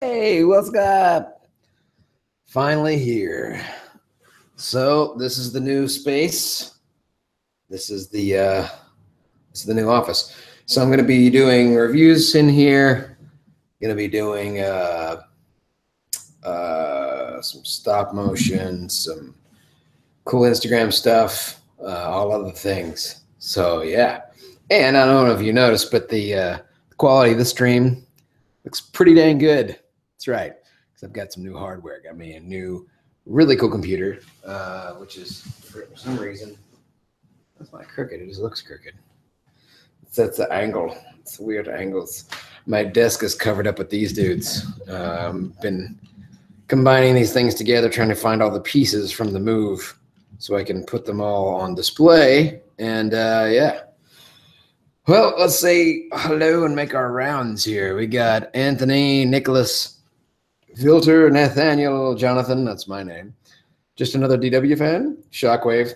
Hey, what's up? Finally here. So this is the new space. This is the new office. So I'm going to be doing reviews in here. Going to be doing some stop motion, some cool Instagram stuff, all other things. So yeah, and I don't know if you noticed, but the quality of the stream looks pretty dang good. That's right, because I've got some new hardware. Got me a new, really cool computer, which is for some reason that's not crooked. It just looks crooked. That's the angle. It's weird angles. My desk is covered up with these dudes. Been combining these things together, trying to find all the pieces from the move, so I can put them all on display. And yeah. Well, let's say hello and make our rounds here. We got Anthony, Nicholas, Filter, Nathaniel, Jonathan. That's my name. Just another DW fan. Shockwave.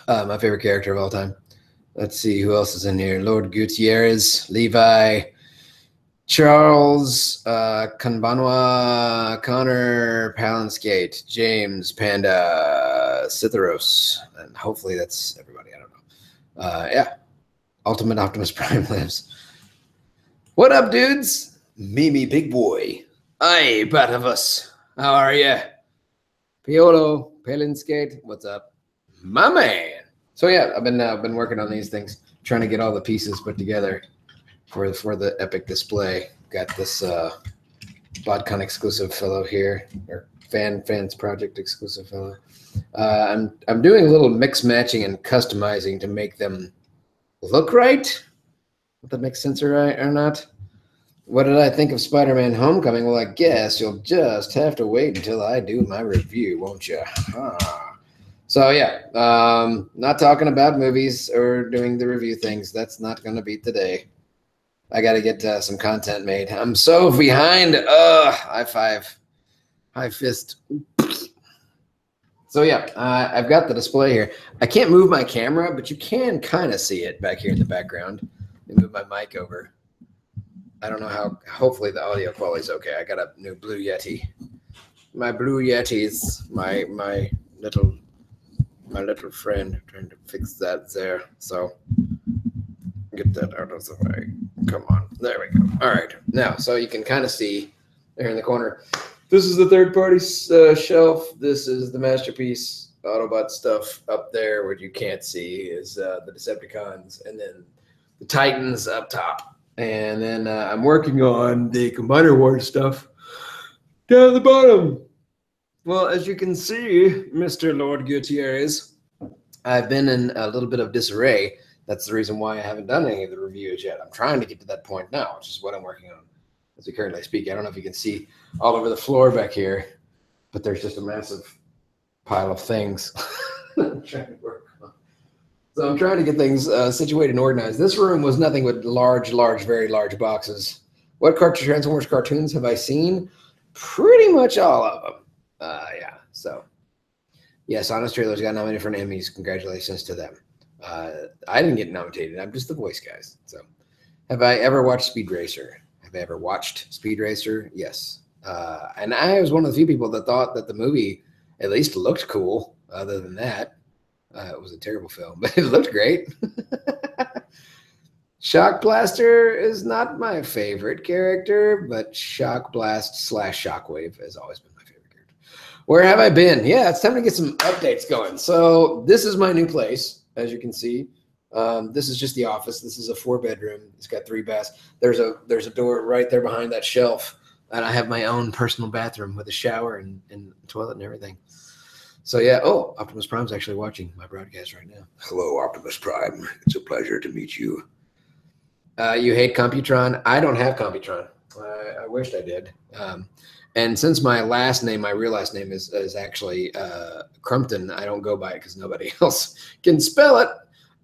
My favorite character of all time. Let's see who else is in here. Lord Gutierrez, Levi, Charles, Kanbanwa, Connor, Palanskate, James, Panda, Cytheros. And hopefully that's everybody. I don't know. Yeah. Ultimate Optimus Prime lives. What up, dudes? Mimi, big boy. Aye, Batavus. How are ya? Piolo, Palinskate. What's up? My man. So yeah, I've been working on these things, trying to get all the pieces put together for the epic display. Got this BotCon exclusive fellow here, or fans project exclusive fellow. I'm doing a little mix matching and customizing to make them look right. If that makes sense or not. What did I think of Spider-Man Homecoming? Well, I guess you'll just have to wait until I do my review, won't you? So yeah, not talking about movies or doing the review things. That's not going to be today. I got to get some content made. I'm so behind. High five. High fist. So yeah, I've got the display here. I can't move my camera, but you can kind of see it back here in the background. Let me move my mic over. I don't know how. Hopefully the audio quality is okay. I got a new Blue Yeti. My Blue Yetis, my little friend, trying to fix that there. So get that out of the way. Come on, there we go. All right, now so you can kind of see there in the corner. This is the third-party shelf. This is the Masterpiece Autobot stuff up there. What you can't see is the Decepticons, and then the Titans up top. And then I'm working on the Combiner Wars stuff down at the bottom. Well, as you can see, Mr. Lord Gutierrez, I've been in a little bit of disarray. That's the reason why I haven't done any of the reviews yet. I'm trying to get to that point now, which is what I'm working on as we currently speak. I don't know if you can see all over the floor back here, but there's just a massive pile of things I'm trying to work on. So I'm trying to get things situated and organized. This room was nothing but large, very large boxes. What Transformers cartoons have I seen? Pretty much all of them. Yeah, so. Yes, Honest Trailers got nominated for an Emmys. Congratulations to them. I didn't get nominated. I'm just the voice guys. So, have I ever watched Speed Racer? Have I ever watched Speed Racer? Yes. And I was one of the few people that thought that the movie at least looked cool. Other than that, it was a terrible film, but it looked great. Shock Blaster is not my favorite character, but Shock Blast / Shockwave has always been my favorite character. Where have I been? Yeah, it's time to get some updates going. So this is my new place, as you can see. This is just the office. This is a 4-bedroom. It's got 3 baths. There's a door right there behind that shelf, and I have my own personal bathroom with a shower and toilet and everything. So yeah, oh, Optimus Prime's actually watching my broadcast right now. Hello, Optimus Prime. It's a pleasure to meet you. You hate Computron? I don't have Computron. I wished I did. And since my real last name is actually Crumpton, I don't go by it because nobody else can spell it.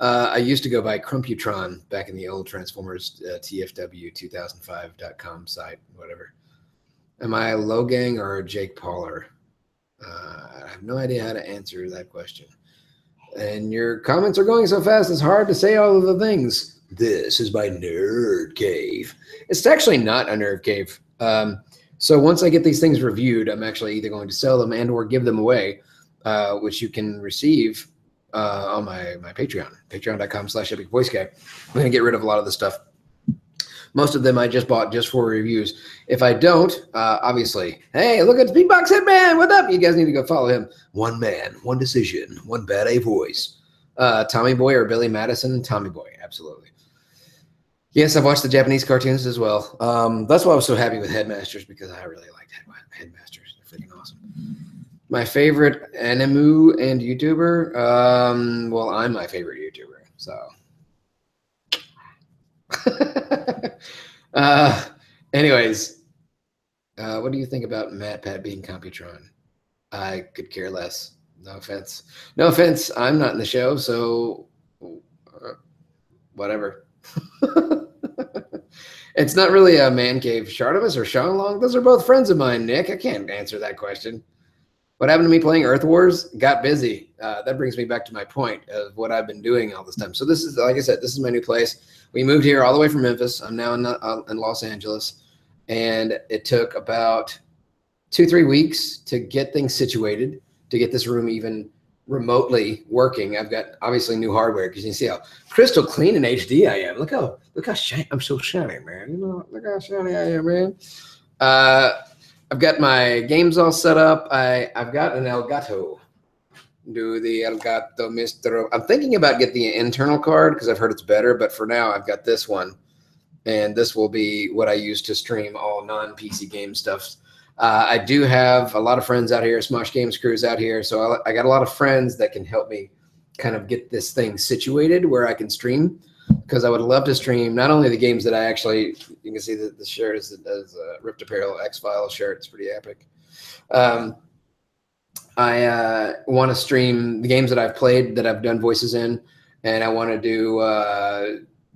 I used to go by Crumputron back in the old Transformers TFW2005.com site, whatever. Am I a Logang or a Jake Pauler? I have no idea how to answer that question. And your comments are going so fast, it's hard to say all of the things. This is my nerd cave. It's actually not a nerd cave. So once I get these things reviewed, I'm actually either going to sell them and or give them away, which you can receive on my Patreon, patreon.com/epicvoiceguy. I'm going to get rid of a lot of the stuff. Most of them I just bought just for reviews. If I don't, obviously, hey, look at Beatbox Hitman. What up? You guys need to go follow him. One man, one decision, one bad A voice. Tommy Boy or Billy Madison? Tommy Boy, absolutely. Yes, I've watched the Japanese cartoons as well. That's why I was so happy with Headmasters, because I really liked Headmasters. They're freaking awesome. My favorite anime and YouTuber? Well, I'm my favorite YouTuber, so. Anyways, what do you think about MatPat being Computron? I could care less. No offense. No offense. I'm not in the show, so whatever. It's not really a man cave. Shardamus or Shanlong? Those are both friends of mine, Nick. I can't answer that question. What happened to me playing Earth Wars? Got busy. That brings me back to my point of what I've been doing all this time. So this is, like I said, this is my new place. We moved here all the way from Memphis. I'm now in Los Angeles. And it took about 2-3 weeks to get things situated, to get this room even remotely working. I've got obviously new hardware, because you can see how crystal clean and HD I am. Look how shiny. I'm so shiny, man. You know, look how shiny I am, man. I've got my games all set up. I've got an Elgato. Do the Elgato Mistro. I'm thinking about getting the internal card because I've heard it's better, but for now I've got this one, and this will be what I use to stream all non-PC game stuff. I do have a lot of friends out here, Smosh Games crews out here, so I got a lot of friends that can help me kind of get this thing situated where I can stream, because I would love to stream not only the games that I actually, you can see that the shirt is a Ripped Apparel X-Files shirt. It's pretty epic. I want to stream the games that I've played, that I've done voices in, and I want to do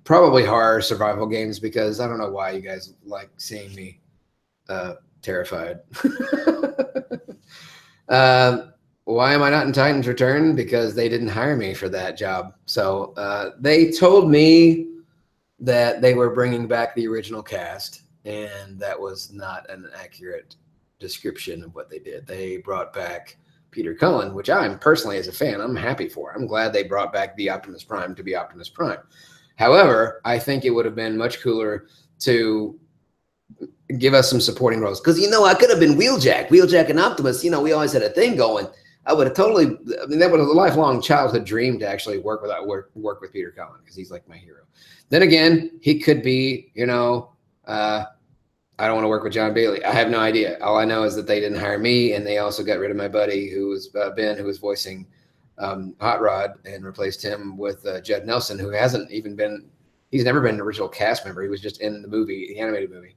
probably horror survival games, because I don't know why you guys like seeing me terrified. Why am I not in Titan's Return? Because they didn't hire me for that job. So they told me that they were bringing back the original cast, and that was not an accurate description of what they did. They brought back Peter Cullen, which I'm personally, as a fan, I'm happy for. I'm glad they brought back the Optimus Prime to be Optimus Prime. However, I think it would have been much cooler to give us some supporting roles, because, you know, I could have been Wheeljack and Optimus. You know, we always had a thing going. I would have totally, I mean, that was a lifelong childhood dream to actually work with Peter Cullen, because he's like my hero. Then again, he could be, you know, I don't want to work with John Bailey. I have no idea. All I know is that they didn't hire me, and they also got rid of my buddy, who was Ben, who was voicing Hot Rod, and replaced him with Judd Nelson, who hasn't even been, he's never been an original cast member. He was just in the movie, the animated movie.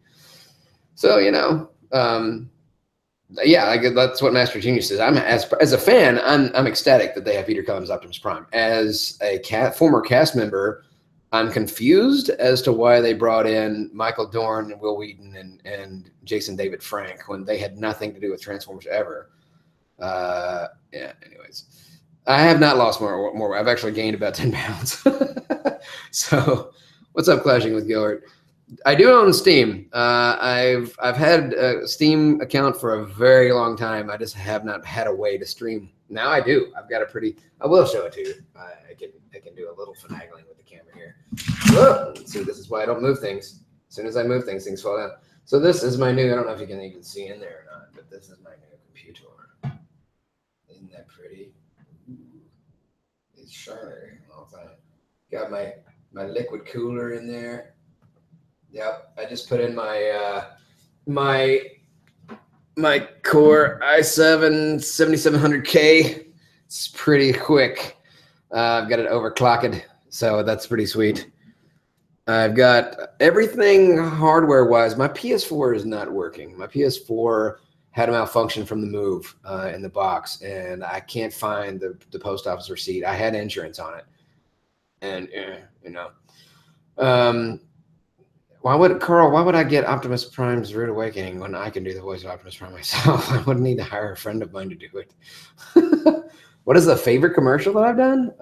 So, you know, yeah, that's what Master Genius says. I'm as a fan, I'm ecstatic that they have Peter Cullen as Optimus Prime. As a former cast member, I'm confused as to why they brought in Michael Dorn and Will Wheaton and Jason David Frank when they had nothing to do with Transformers ever. Yeah. Anyways, I have not lost more. I've actually gained about 10 pounds. So, what's up, Clashing with Gilbert? I do own Steam. I've had a Steam account for a very long time. I just have not had a way to stream. Now I do. I've got a pretty. I will show it to you. I can do a little finagling with the camera here. Whoa! See, this is why I don't move things. As soon as I move things, things fall down. So this is my new. I don't know if you can even see in there or not, but this is my new computer. Isn't that pretty? It's shiny all the time. Got my liquid cooler in there. Yep, I just put in my my Core i7 7700K. It's pretty quick. I've got it overclocked, so that's pretty sweet. I've got everything hardware-wise. My PS4 is not working. My PS4 had a malfunction from the move in the box, and I can't find the post office receipt. I had insurance on it, and you know. Why would I get Optimus Prime's Rude Awakening when I can do the voice of Optimus Prime myself? I wouldn't need to hire a friend of mine to do it. What is the favorite commercial that I've done?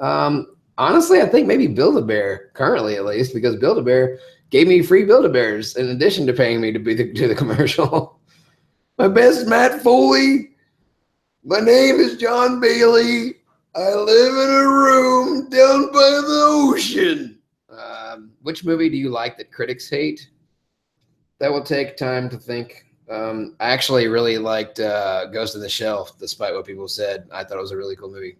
Honestly, I think maybe Build-A-Bear, currently at least, because Build-A-Bear gave me free Build-A-Bears in addition to paying me to do the commercial. My best Matt Foley. My name is John Bailey. I live in a room down by the ocean. Which movie do you like that critics hate? That will take time to think. I actually really liked Ghost in the Shell, despite what people said. I thought it was a really cool movie.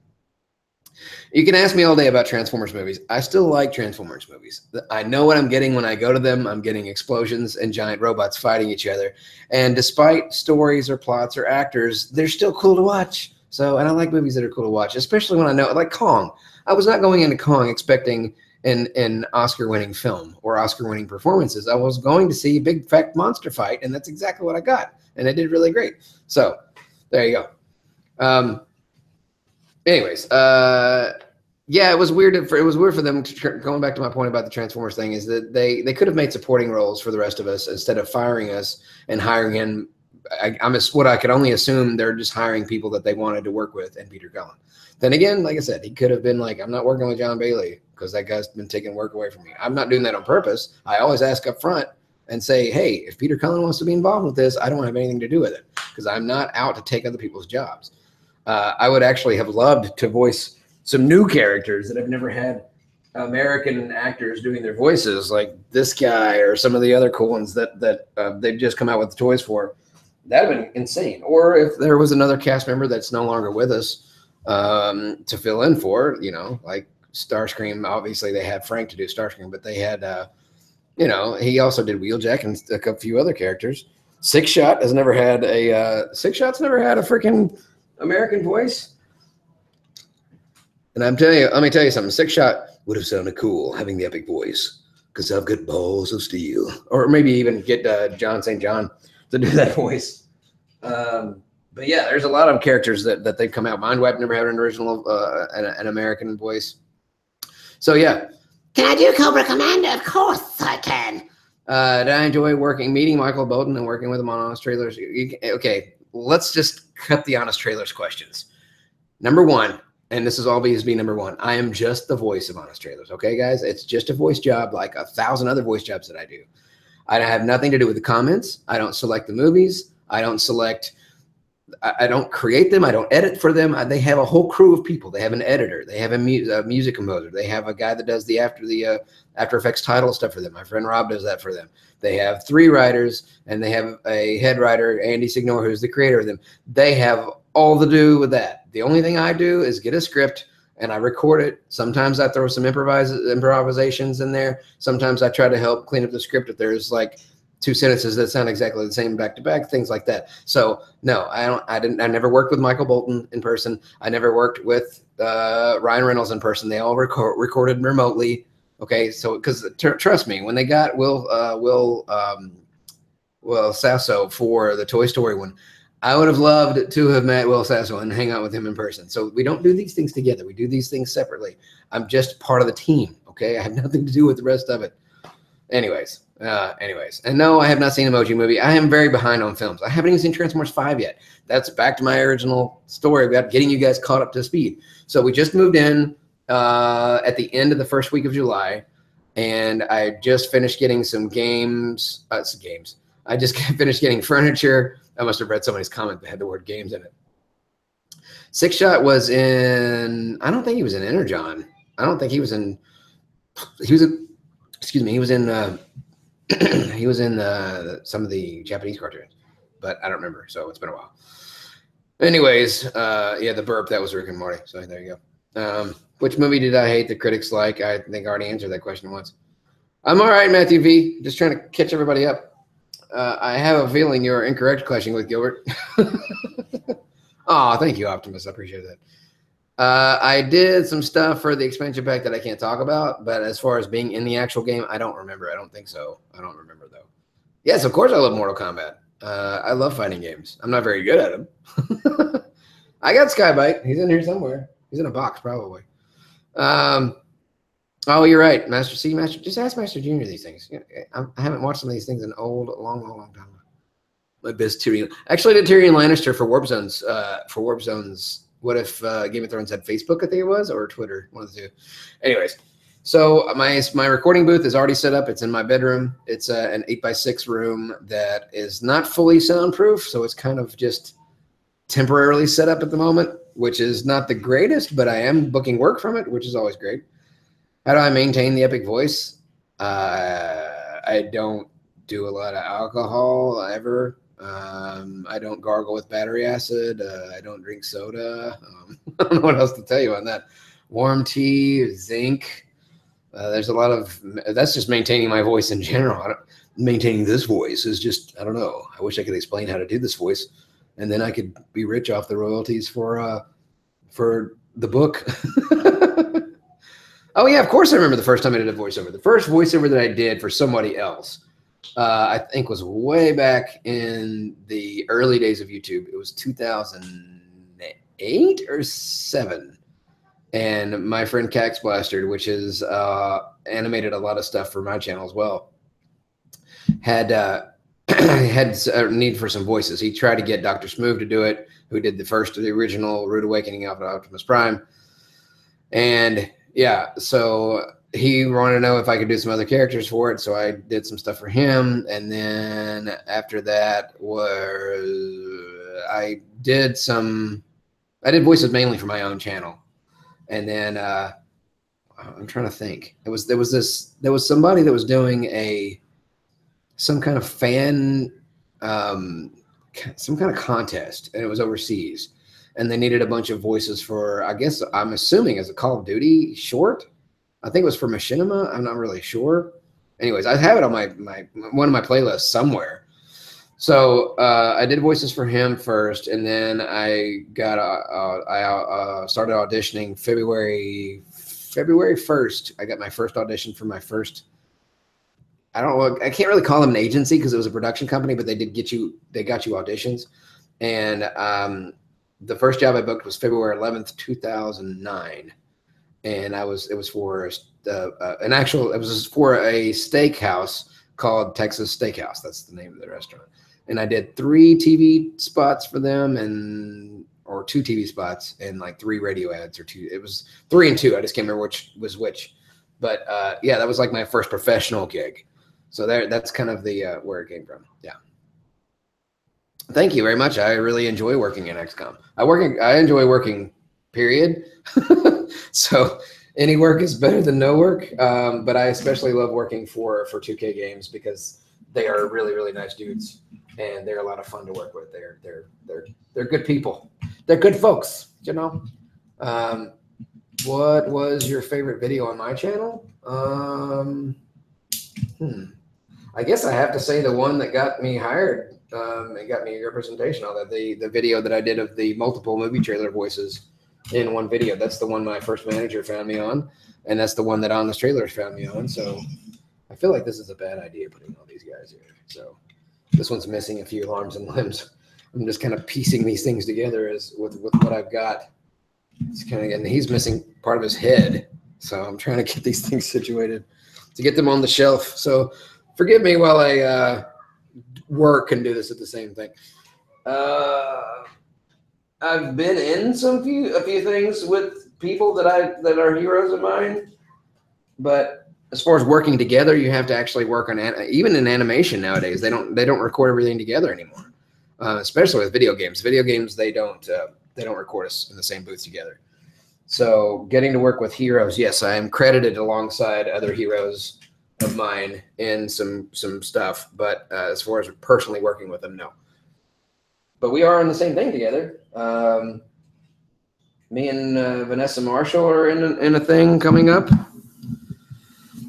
You can ask me all day about Transformers movies. I still like Transformers movies. I know what I'm getting when I go to them. I'm getting explosions and giant robots fighting each other. And despite stories or plots or actors, they're still cool to watch. So, and I like movies that are cool to watch, especially when I know, like Kong. I was not going into Kong expecting an Oscar-winning film or Oscar-winning performances. I was going to see a big fat monster fight, and that's exactly what I got. And it did really great. So, there you go. Anyways, yeah, it was weird. It was weird for them. Going back to my point about the Transformers thing, is that they could have made supporting roles for the rest of us instead of firing us and hiring in. What I could only assume they're just hiring people that they wanted to work with, and Peter Cullen. Then again, like I said, he could have been like, I'm not working with John Bailey because that guy's been taking work away from me. I'm not doing that on purpose. I always ask up front and say, hey, if Peter Cullen wants to be involved with this, I don't have anything to do with it because I'm not out to take other people's jobs. I would actually have loved to voice some new characters that have never had American actors doing their voices, like this guy or some of the other cool ones that they've just come out with the toys for. That would have been insane. Or if there was another cast member that's no longer with us to fill in for, you know, like Starscream. Obviously, they had Frank to do Starscream, but they had, you know, he also did Wheeljack and a few other characters. Six Shot's never had a freaking American voice. And I'm telling you, let me tell you something. Six Shot would have sounded cool having the epic voice because I've got balls of steel. Or maybe even get John St. John to do that voice. But yeah, there's a lot of characters that they've come out. Mindwipe never had an original, an American voice. So yeah. Can I do Cobra Commander? Of course I can. Did I enjoy meeting Michael Bolton and working with him on Honest Trailers? Okay, let's just cut the Honest Trailers questions. Number one, and this is always be number one, I am just the voice of Honest Trailers. Okay, guys? It's just a voice job like 1,000 other voice jobs that I do. I have nothing to do with the comments. I don't select the movies. I don't create them. I don't edit for them. They have a whole crew of people. They have an editor. They have a music composer. They have a guy that does the After Effects title stuff for them. My friend Rob does that for them. They have 3 writers, and they have a head writer, Andy Signor, who's the creator of them. They have all to do with that. The only thing I do is get a script, and I record it. Sometimes I throw some improvisations in there. Sometimes I try to help clean up the script if there's like 2 sentences that sound exactly the same back to back, things like that. So no, I never worked with Michael Bolton in person. I never worked with Ryan Reynolds in person. They all recorded remotely. Okay, so because trust me, when they got Will Sasso for the Toy Story one, I would have loved to have met Will Sasso and hang out with him in person. So we don't do these things together. We do these things separately. I'm just part of the team. Okay, I have nothing to do with the rest of it. Anyways, and no, I have not seen Emoji Movie. I am very behind on films. I haven't even seen Transformers 5 yet. That's back to my original story about getting you guys caught up to speed. So we just moved in at the end of the first week of July, and I just finished getting some games. I just finished getting furniture. I must have read somebody's comment that had the word games in it. Six Shot was in, I don't think he was in Energon. I don't think he was in, he was in some of the Japanese cartoons, but I don't remember, so it's been a while. Anyways, yeah, the burp, that was Rick and Morty, so there you go. Which movie did I hate the critics like? I think I already answered that question once. I'm all right, Matthew V. Just trying to catch everybody up. I have a feeling you're incorrect question with Gilbert. Oh, thank you, Optimus. I appreciate that. I did some stuff for the expansion pack that I can't talk about, but as far as being in the actual game, I don't remember. I don't think so. I don't remember, though. Yes, of course I love Mortal Kombat. I love fighting games. I'm not very good at them. I got Skybite. He's in here somewhere. He's in a box, probably. Oh, you're right, Master C. Just ask Master Junior these things. I haven't watched some of these things in a long time. My best Tyrion. Actually, I did Tyrion Lannister for Warp Zones. What if Game of Thrones had Facebook? I think it was, or Twitter, one of the two. Anyways, So my recording booth is already set up. It's in my bedroom. It's an 8x6 room that is not fully soundproof, so it's kind of just temporarily set up at the moment, which is not the greatest, but I am booking work from it, which is always great. How do I maintain the epic voice? I don't do a lot of alcohol ever. I don't gargle with battery acid. I don't drink soda. I don't know what else to tell you on that. Warm tea, zinc. There's a lot of, that's just maintaining my voice in general. Maintaining this voice is just, I don't know. I wish I could explain how to do this voice, and then I could be rich off the royalties for the book. Oh yeah, of course I remember the first time I did a voiceover. The first voiceover that I did for somebody else, I think was way back in the early days of YouTube. It was 2008 or 7. And my friend Cax Blaster, which is animated a lot of stuff for my channel as well, had had a need for some voices. He tried to get Dr. Smoove to do it, who did the original Rude Awakening of Optimus Prime. And yeah, so he wanted to know if I could do some other characters for it, so I did some stuff for him. And then after that I did voices mainly for my own channel. And then I'm trying to think. There was somebody that was doing some kind of fan, some kind of contest, and it was overseas, and they needed a bunch of voices for, I guess I'm assuming, as a Call of Duty short. I think it was for Machinima. I'm not really sure. Anyways, I have it on one of my playlists somewhere. So I did voices for him first, and then I got I started auditioning February 1st. I got my first audition for my first. I don't know. I can't really call them an agency because it was a production company, but they got you auditions. And the first job I booked was February 11th, 2009, and it was for a steakhouse called Texas Steakhouse. That's the name of the restaurant. And I did 3 TV spots for them, or 2 TV spots, and like 3 radio ads, or 2. It was 3 and 2. I just can't remember which was which. But yeah, that was like my first professional gig. So that's kind of the where it came from. Yeah. Thank you very much. I really enjoy working in XCOM. I enjoy working, period. So any work is better than no work. But I especially love working for 2K Games because they are really, really nice dudes, and they're a lot of fun to work with. They're good people. They're good folks, you know. What was your favorite video on my channel? I guess I have to say the one that got me hired. It got me representation on that. The video that I did of the multiple movie trailer voices in one video. That's the one my first manager found me on, and that's the one that Honest Trailers found me on. So I feel like this is a bad idea putting all these guys here. So this one's missing a few arms and limbs. I'm just kind of piecing these things together with what I've got. It's kind of, and he's missing part of his head. So I'm trying to get these things situated to get them on the shelf. So forgive me while I work and do this at the same thing. I've been in a few things with people that are heroes of mine, but as far as working together, you have to actually work on even in animation nowadays. They don't record everything together anymore, especially with video games. Video games they don't record us in the same booth together. So getting to work with heroes, yes, I am credited alongside other heroes of mine in some stuff, but as far as personally working with them, no. But we are in the same thing together. Me and Vanessa Marshall are in a thing coming up,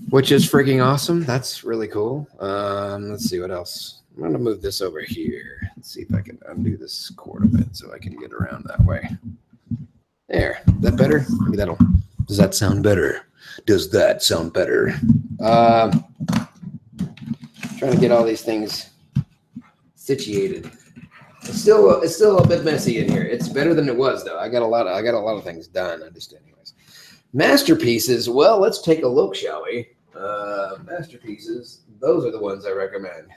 which is freaking awesome. That's really cool. Let's see what else. I'm going to move this over here. Let's see if I can undo this cord a bit so I can get around that way. There. Is that better? Maybe does that sound better? Does that sound better? Trying to get all these things situated. It's still a bit messy in here. It's better than it was though. I got a lot of things done. Anyways. Masterpieces. Well, let's take a look, shall we? Masterpieces. Those are the ones I recommend.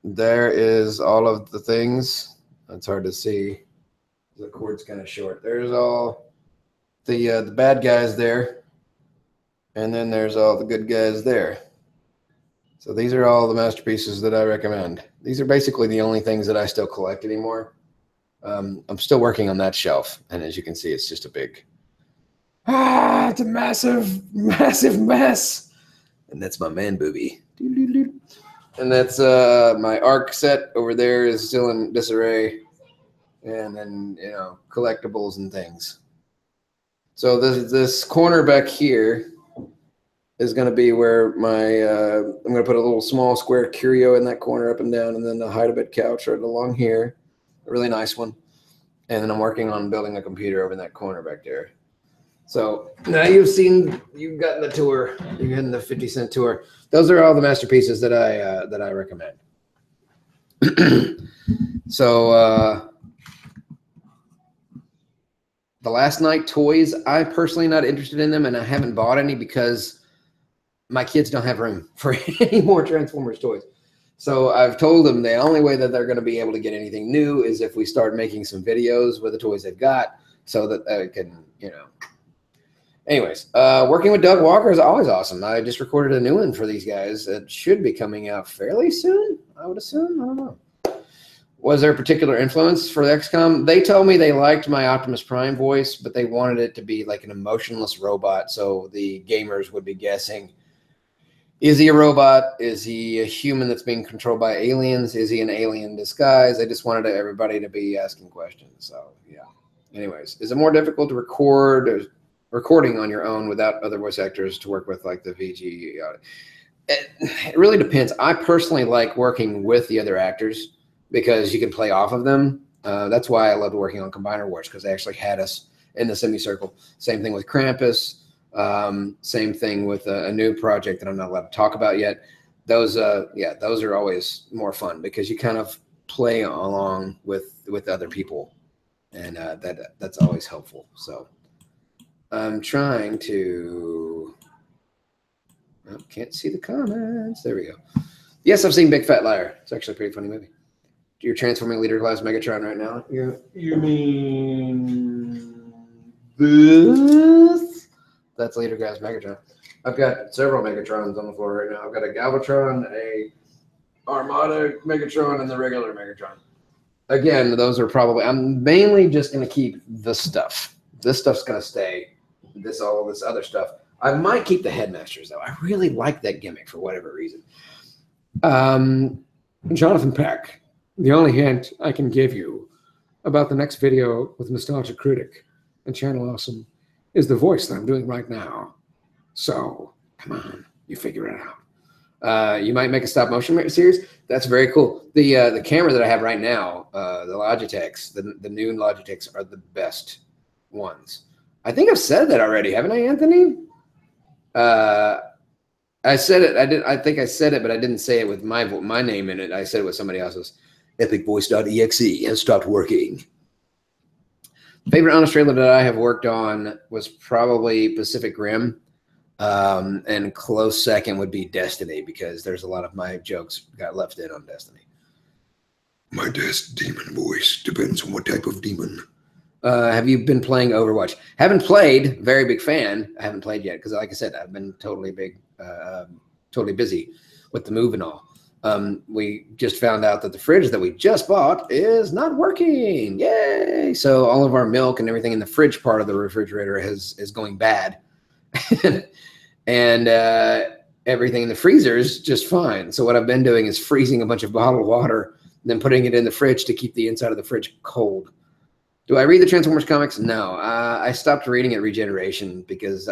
There is all of the things. It's hard to see. The cord's kind of short. There's all the bad guys there. And then there's all the good guys there. So these are all the masterpieces that I recommend. These are basically the only things that I still collect anymore. I'm still working on that shelf. And as you can see, it's just a big, it's a massive, massive mess. And that's my man booby. And that's my ARC set over there is still in disarray. And then, you know, collectibles and things. So this corner back here is going to be where my, I'm going to put a little small square curio in that corner up and down, and then the hide-a-bit couch right along here, a really nice one. And then I'm working on building a computer over in that corner back there. So now you've gotten the tour, you've gotten the 50-cent tour. Those are all the masterpieces that I recommend. So the last night toys, I'm personally not interested in them, and I haven't bought any because my kids don't have room for any more Transformers toys. So I've told them the only way that they're going to be able to get anything new is if we start making some videos with the toys they've got, so that they can, you know. Anyways, working with Doug Walker is always awesome. I just recorded a new one for these guys. It should be coming out fairly soon, I would assume. I don't know. Was there a particular influence for the XCOM? They told me they liked my Optimus Prime voice, but they wanted it to be like an emotionless robot, so the gamers would be guessing, is he a robot? Is he a human that's being controlled by aliens? Is he an alien disguise? I just wanted everybody to be asking questions. So, yeah. Anyways, is it more difficult to recording on your own without other voice actors to work with, like the VG? It really depends. I personally like working with the other actors because you can play off of them. That's why I loved working on Combiner Wars, because they actually had us in the semicircle. Same thing with Krampus. Same thing with a new project that I'm not allowed to talk about yet. Those, yeah, those are always more fun because you kind of play along with other people, and that's always helpful. So I'm trying to. Oh, can't see the comments. There we go. Yes, I've seen Big Fat Liar. It's actually a pretty funny movie. You're transforming leader class Megatron right now. You mean this? That's leader class Megatron. I've got several Megatrons on the floor right now. I've got a Galvatron, a Armada Megatron, and the regular Megatron. Again, those are probably. I'm mainly just going to keep this stuff. This stuff's going to stay. All this other stuff. I might keep the Headmasters though. I really like that gimmick for whatever reason. Jonathan Peck. The only hint I can give you about the next video with Nostalgia Critic and Channel Awesome is the voice that I'm doing right now. So, come on, you figure it out. You might make a stop motion series. That's very cool. The camera that I have right now, the Logitechs, the new Logitechs are the best ones. I think I've said that already, haven't I, Anthony? I said it. I think I said it, but I didn't say it with my name in it. I said it with somebody else's. Epicvoice.exe has stopped working. Favorite honest trailer that I have worked on was probably Pacific Rim, and close second would be Destiny, because there's a lot of my jokes got left in on Destiny. My demon voice depends on what type of demon. Have you been playing Overwatch? Haven't played. Very big fan. I haven't played yet because, like I said, I've been totally busy with the move and all. We just found out that the fridge that we just bought is not working. Yay! So all of our milk and everything in the fridge part of the refrigerator is going bad. And everything in the freezer is just fine. So what I've been doing is freezing a bunch of bottled water, then putting it in the fridge to keep the inside of the fridge cold. Do I read the Transformers comics? No. I stopped reading at Regeneration because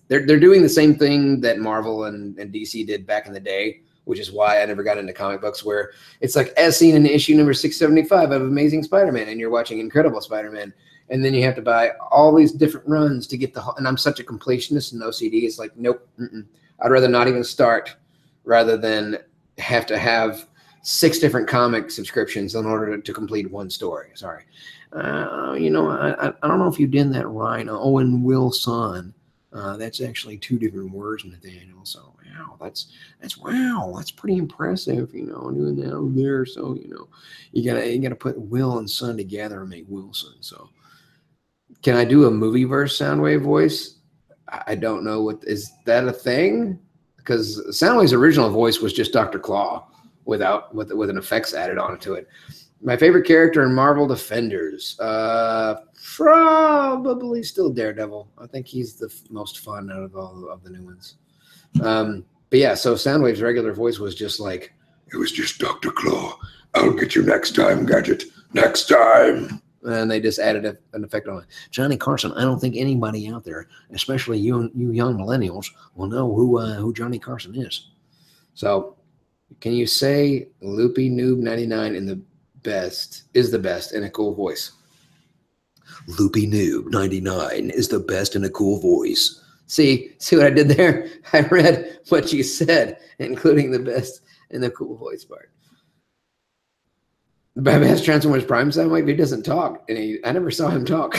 they're doing the same thing that Marvel and DC did back in the day, which is why I never got into comic books, where it's like, as seen in issue number 675 of Amazing Spider-Man, and you're watching Incredible Spider-Man, and then you have to buy all these different runs to get and I'm such a completionist and OCD. It's like, nope. I'd rather not even start rather than have to have 6 different comic subscriptions in order to complete one story. Sorry. You know, I don't know if you did that right. Owen Wilson. That's actually 2 different words, Nathaniel. So, wow, that's pretty impressive, you know, doing that over there. So, you know, you gotta put Will and Son together and make Wilson. So, can I do a movie verse Soundwave voice? I don't know is that a thing? Because Soundwave's original voice was just Dr. Claw with an effects added onto it. My favorite character in Marvel Defenders, probably still Daredevil. I think he's the most fun out of all of the new ones. But yeah, so Soundwave's regular voice was just like, it was just Dr. Claw. I'll get you next time, Gadget. Next time. And they just added an effect on it. Johnny Carson, I don't think anybody out there, especially you young millennials, will know who Johnny Carson is. So can you say Loopy Noob 99 is the best in a cool voice? Loopy Noob 99 is the best in a cool voice. See what I did there? I read what you said, including the best in the cool voice part. My best Transformers Prime Soundwave, he doesn't talk, and I never saw him talk.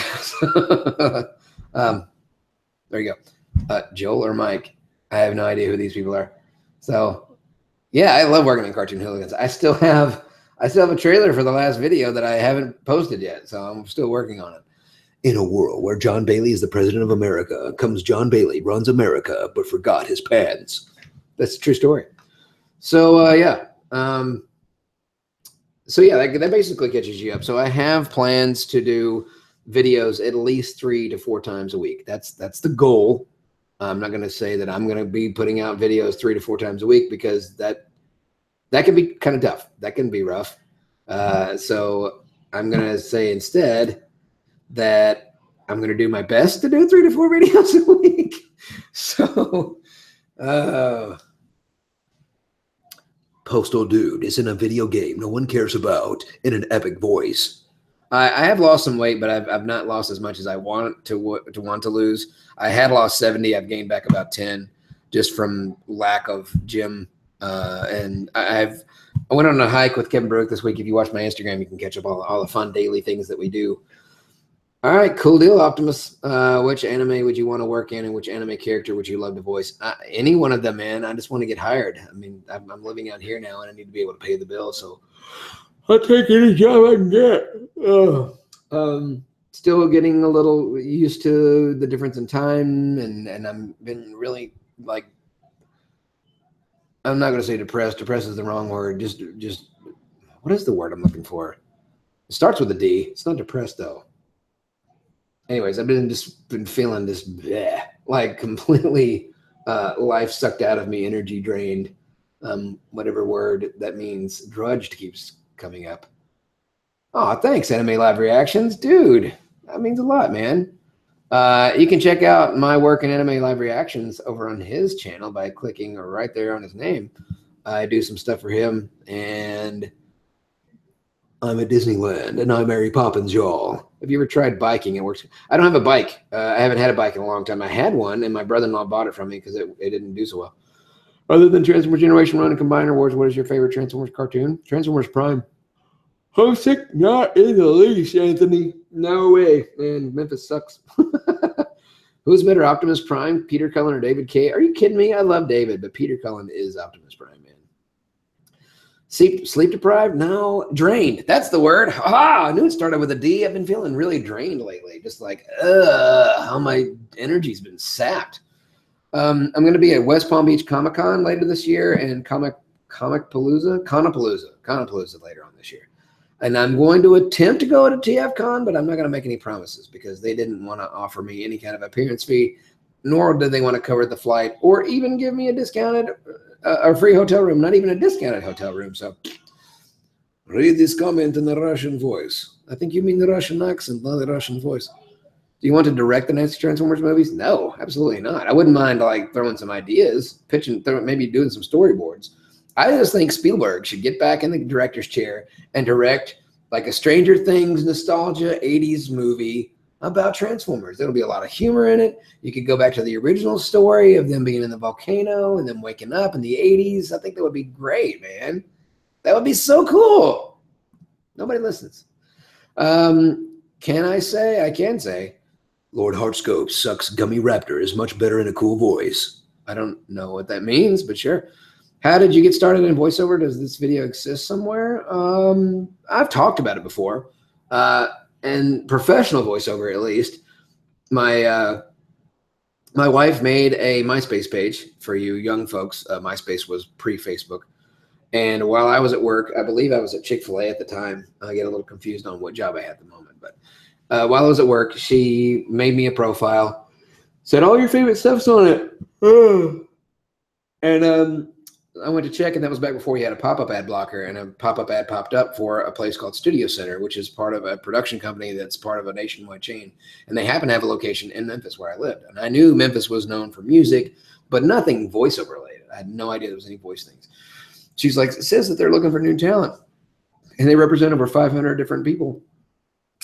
There you go. Joel or Mike, I have no idea who these people are. So, yeah, I love working on Cartoon Hooligans. I still have a trailer for the last video that I haven't posted yet, so I'm still working on it. In a world where John Bailey is the president of America, comes John Bailey, runs America, but forgot his pants. That's a true story. So, yeah. So yeah, that basically catches you up. So I have plans to do videos at least 3 to 4 times a week. That's the goal. I'm not going to say that I'm going to be putting out videos 3 to 4 times a week, because that can be kind of tough. That can be rough. So I'm going to say instead that I'm going to do my best to do 3 to 4 videos a week. So, Postal Dude is in a video game no one cares about in an epic voice. I have lost some weight, but I've not lost as much as I want to lose. I had lost 70. I've gained back about 10 just from lack of gym. And I went on a hike with Kevin Brook this week. If you watch my Instagram, you can catch up all the fun daily things that we do. All right, cool deal, Optimus. Which anime would you want to work in, and which anime character would you love to voice? Any one of them, man. I just want to get hired. I mean, I'm living out here now, and I need to be able to pay the bill. So I'll take any job I can get. Still getting a little used to the difference in time, and I've been really like, I'm not going to say depressed. Depressed is the wrong word. Just what is the word I'm looking for? It starts with a D. It's not depressed though. Anyways, I've been feeling this bleh, like completely life sucked out of me, energy drained, whatever word that means. Drudged keeps coming up. Oh, thanks, Anime Live Reactions. Dude, that means a lot, man. You can check out my work in Anime Live Reactions over on his channel by clicking right there on his name. I do some stuff for him, and I'm at Disneyland, and I'm Mary Poppins, y'all. Have you ever tried biking? It works. I don't have a bike. I haven't had a bike in a long time. I had one, and my brother-in-law bought it from me because it didn't do so well. Other than Transformers Generation Run and Combiner Wars, what is your favorite Transformers cartoon? Transformers Prime. Homesick? Not in the least, Anthony. No way, man. Memphis sucks. Who's better, Optimus Prime, Peter Cullen, or David K? Are you kidding me? I love David, but Peter Cullen is Optimus Prime, man. Sleep deprived? No. Drained. That's the word. I knew it started with a D. I've been feeling really drained lately. Just like, how my energy's been sapped. I'm going to be at West Palm Beach Comic-Con later this year, and Conapalooza later on this year. And I'm going to attempt to go to TFCon, but I'm not going to make any promises because they didn't want to offer me any kind of appearance fee, nor did they want to cover the flight or even give me a discounted a free hotel room, not even a discounted hotel room. So read this comment in the Russian voice. I think you mean the Russian accent, not the Russian voice. Do you want to direct the next Transformers movies? No, absolutely not. I wouldn't mind like throwing some ideas, maybe doing some storyboards. I just think Spielberg should get back in the director's chair and direct like a Stranger Things nostalgia 80s movie about Transformers. There'll be a lot of humor in it. You could go back to the original story of them being in the volcano and them waking up in the 80s. I think that would be great, man. That would be so cool. Nobody listens. Can I say? I can say, Lord Heartscope sucks Gummy Raptor is much better in a cool voice. I don't know what that means, but sure. How did you get started in voiceover? Does this video exist somewhere? I've talked about it before. And professional voiceover, at least. My my wife made a MySpace page for you young folks. MySpace was pre-Facebook. And while I was at work, I believe I was at Chick-fil-A at the time. I get a little confused on what job I had at the moment. But while I was at work, she made me a profile, said all your favorite stuff's on it. And I went to check, and that was back before he had a pop-up ad blocker, and a pop-up ad popped up for a place called Studio Center, which is part of a production company that's part of a nationwide chain. And they happen to have a location in Memphis where I lived. And I knew Memphis was known for music, but nothing voiceover related. I had no idea there was any voice things. She's like, it says that they're looking for new talent, and they represent over 500 different people.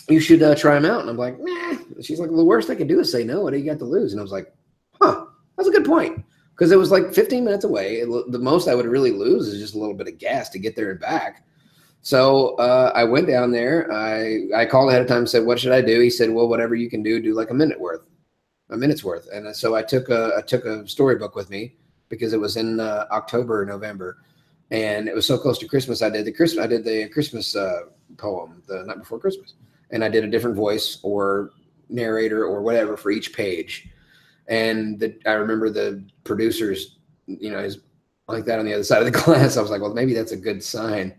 You should try them out. And I'm like, nah. She's like, well, the worst I can do is say no. What do you got to lose? And I was like, huh, that's a good point. Because it was like 15 minutes away. The most I would really lose is just a little bit of gas to get there and back. So I went down there. I called ahead of time and said, what should I do? He said, well, whatever you can do like a minute's worth. And so I took a storybook with me because it was in October or November. And it was so close to Christmas. I did the Christmas poem the night before Christmas. And I did a different voice or narrator or whatever for each page. And I remember the producers, is like that on the other side of the class. I was like, well, maybe that's a good sign.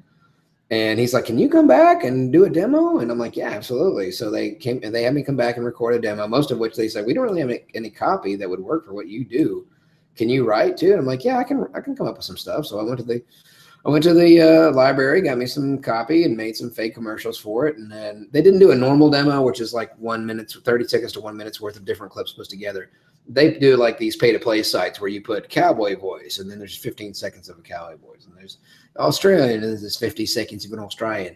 And he's like, can you come back and do a demo? And I'm like, yeah, absolutely. So they came and they had me come back and record a demo, most of which they said, we don't really have any copy that would work for what you do. Can you write too? And I'm like, yeah, I can come up with some stuff. So I went to the library, got me some copy and made some fake commercials for it. And then they didn't do a normal demo, which is like 1 minute, 30 seconds to 1 minute's worth of different clips put together. They do like these pay-to-play sites where you put cowboy voice, and then there's 15 seconds of a cowboy voice, and there's Australian, and there's 50 seconds of an Australian.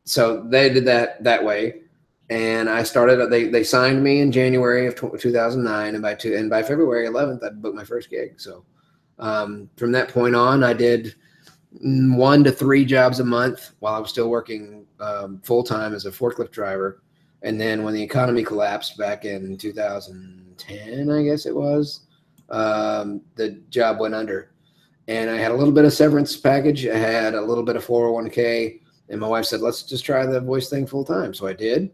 So they did that way, and I started. They signed me in January of 2009, and by February 11th, I booked my first gig. So from that point on, I did 1 to 3 jobs a month while I was still working full time as a forklift driver. And then when the economy collapsed back in 2010, I guess it was, the job went under. And I had a little bit of severance package. I had a little bit of 401k. And my wife said, let's just try the voice thing full time. So I did.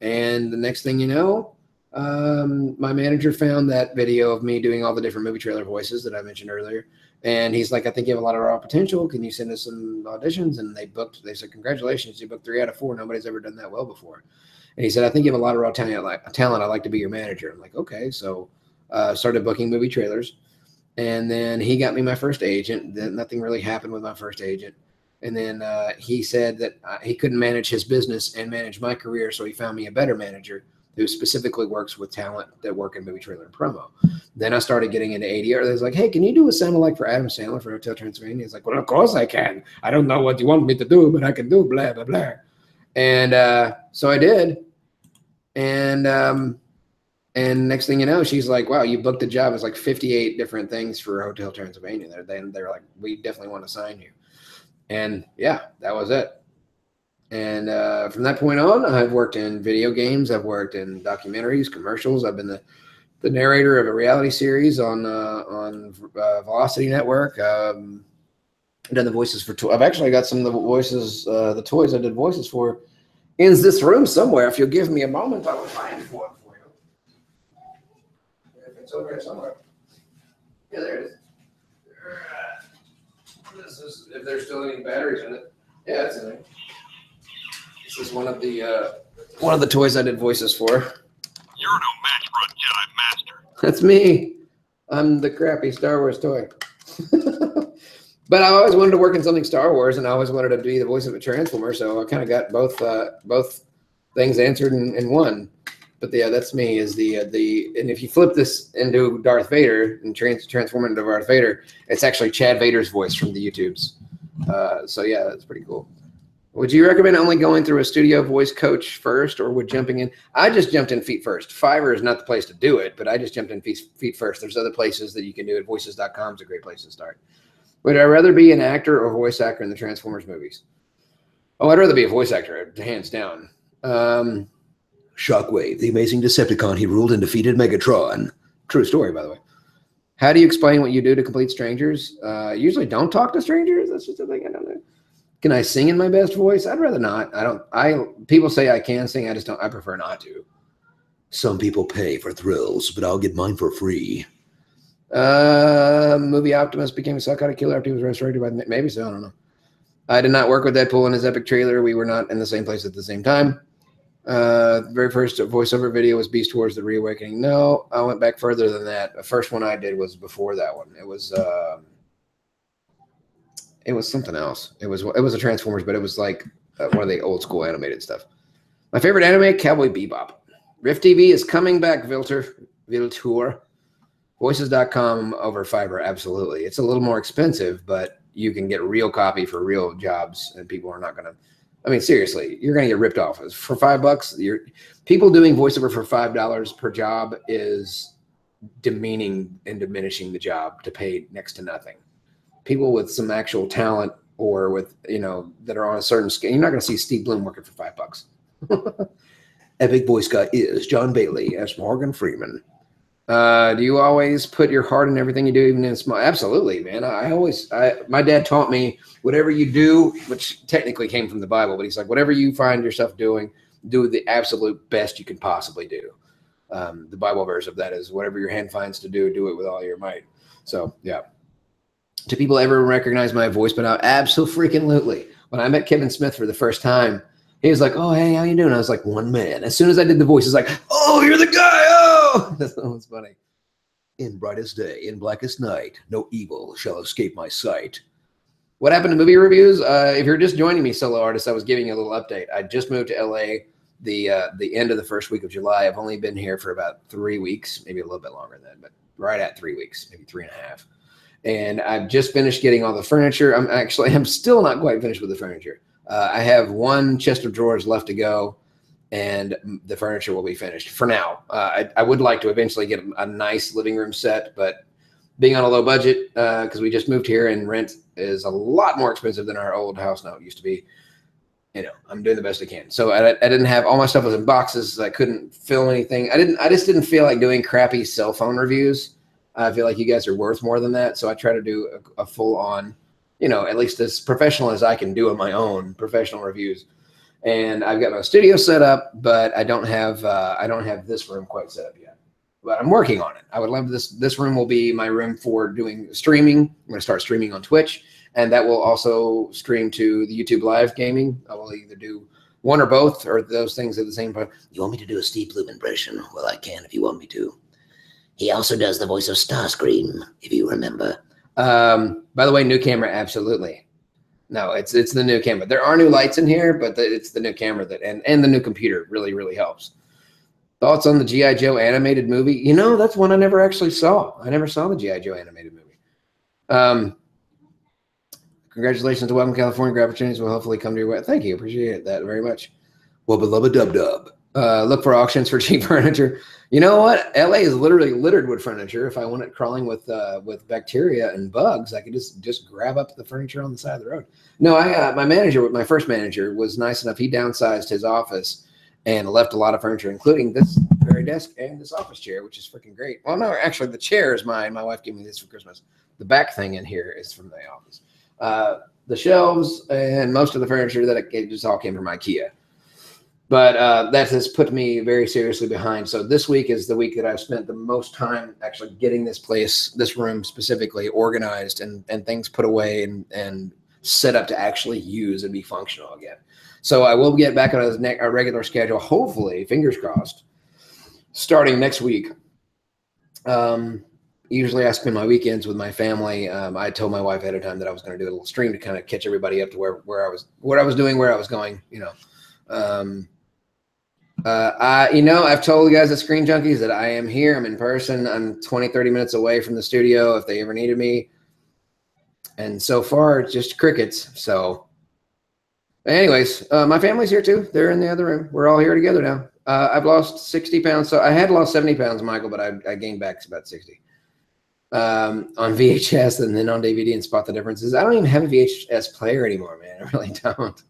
And the next thing you know, my manager found that video of me doing all the different movie trailer voices that I mentioned earlier. And he's like, I think you have a lot of raw potential. Can you send us some auditions? And they said, congratulations, you booked 3 out of 4. Nobody's ever done that well before. And he said, I think you have a lot of raw talent. I'd like to be your manager. I'm like, okay. So started booking movie trailers. And then he got me my first agent. Then nothing really happened with my first agent. And then he said that he couldn't manage his business and manage my career. So he found me a better manager who specifically works with talent that work in movie trailer and promo. Then I started getting into ADR. They was like, hey, can you do a sound alike for Adam Sandler for Hotel Transylvania? He's like, well, of course I can. I don't know what you want me to do, but I can do blah, blah, blah. And so I did. And next thing you know, she's like, wow, you booked a job. It's like 58 different things for Hotel Transylvania. They're like, we definitely want to sign you. And yeah, that was it. And from that point on, I've worked in video games. I've worked in documentaries, commercials. I've been the narrator of a reality series on Velocity Network. I've done the voices for I've actually got some of the voices, the toys I did voices for in this room somewhere. If you'll give me a moment, I will find one for you. If it's over here somewhere. Yeah, there it is. This is, if there's still any batteries in it. Yeah, it's in there. This is one of the toys I did voices for. You're no match for a Jedi Master. That's me. I'm the crappy Star Wars toy. But I always wanted to work in something Star Wars, and I always wanted to be the voice of a Transformer, so I kind of got both things answered in one. But yeah, that's me. And if you flip this into Darth Vader and transform it into Darth Vader, it's actually Chad Vader's voice from the YouTubes. So yeah, that's pretty cool. Would you recommend only going through a studio voice coach first, or would jumping in? I just jumped in feet first. Fiverr is not the place to do it, but I just jumped in feet first. There's other places that you can do it. Voices.com is a great place to start. Would I rather be an actor or voice actor in the Transformers movies? Oh, I'd rather be a voice actor, hands down. Shockwave, the amazing Decepticon, he ruled and defeated Megatron. True story, by the way. How do you explain what you do to complete strangers? Usually don't talk to strangers. That's just a thing I don't know. Can I sing in my best voice? I'd rather not. People say I can sing. I prefer not to. Some people pay for thrills, but I'll get mine for free. Movie Optimus became a psychotic killer after he was resurrected by maybe so. I don't know. I did not work with Deadpool in his epic trailer. We were not in the same place at the same time. The very first voiceover video was Beast Wars: The Reawakening. No, I went back further than that. The first one I did was before that one. It was something else. It was a Transformers, but it was like one of the old school animated stuff. My favorite anime, Cowboy Bebop. Rift TV is coming back, Viltur. Voices.com over fiber, absolutely. It's a little more expensive, but you can get real copy for real jobs, and people are not going to. I mean, seriously, you're going to get ripped off. For $5, people doing voiceover for $5 per job is demeaning and diminishing the job to pay next to nothing. People with some actual talent or with, that are on a certain scale, you're not going to see Steve Bloom working for $5. Epic voice guy is John Bailey as Morgan Freeman. Do you always put your heart in everything you do, even in small? Absolutely, man. My dad taught me whatever you do, which technically came from the Bible, but he's like, whatever you find yourself doing, do the absolute best you can possibly do. The Bible verse of that is whatever your hand finds to do, do it with all your might. So, yeah. Do people ever recognize my voice? But absolutely. When I met Kevin Smith for the first time, he was like, oh, hey, how you doing? I was like, one man. As soon as I did the voice, he's like, oh, you're the guy. Oh, that was funny. In brightest day, in blackest night, no evil shall escape my sight. What happened to movie reviews? If you're just joining me, solo artist, I was giving you a little update. I just moved to LA the end of the first week of July. I've only been here for about 3 weeks, maybe a little bit longer than that, but right at 3 weeks, maybe 3.5. And I've just finished getting all the furniture. I'm still not quite finished with the furniture. I have one chest of drawers left to go, and the furniture will be finished for now. I would like to eventually get a nice living room set, but being on a low budget, because we just moved here and rent is a lot more expensive than our old house now it used to be. I'm doing the best I can. So I didn't have all my stuff was in boxes. I couldn't fill anything. I just didn't feel like doing crappy cell phone reviews. I feel like you guys are worth more than that. So I try to do a full on, at least as professional as I can do on my own professional reviews. And I've got my studio set up, but I don't have this room quite set up yet. But I'm working on it. I would love this room will be my room for doing streaming. I'm going to start streaming on Twitch, and that will also stream to the YouTube live gaming. I will either do one or both, or those things at the same time. You want me to do a Steve Bloom impression? Well, I can if you want me to. He also does the voice of Starscream, if you remember. By the way, new camera, absolutely. No, it's the new camera. There are new lights in here, but it's the new camera and the new computer really, really helps. Thoughts on the G.I. Joe animated movie? That's one I never actually saw. I never saw the G.I. Joe animated movie. Congratulations to Welcome California. Great opportunities will hopefully come to your way. Thank you. Appreciate that very much. Well, beloved dub. Look for auctions for cheap furniture. You know what? LA is literally littered with furniture. If I want it crawling with bacteria and bugs, I could just grab up the furniture on the side of the road. No, my first manager was nice enough. He downsized his office and left a lot of furniture, including this very desk and this office chair, which is freaking great. Well, no, actually, the chair is mine. My wife gave me this for Christmas. The back thing in here is from the office. The shelves and most of the furniture it just all came from IKEA. But that has put me very seriously behind. So this week is the week that I've spent the most time actually getting this room specifically organized and things put away and set up to actually use and be functional again. So I will get back on a regular schedule, hopefully, fingers crossed, starting next week. Usually I spend my weekends with my family. I told my wife ahead of time that I was going to do a little stream to kind of catch everybody up to what I was doing, where I was going, I've told you guys at Screen Junkies that I am here. I'm in person. I'm 20-30 minutes away from the studio if they ever needed me. And so far, it's just crickets. So anyways, my family's here too. They're in the other room. We're all here together now. I've lost 60 pounds. So I had lost 70 pounds, Michael, but I gained back about 60 on VHS and then on DVD and spot the differences. I don't even have a VHS player anymore, man. I really don't.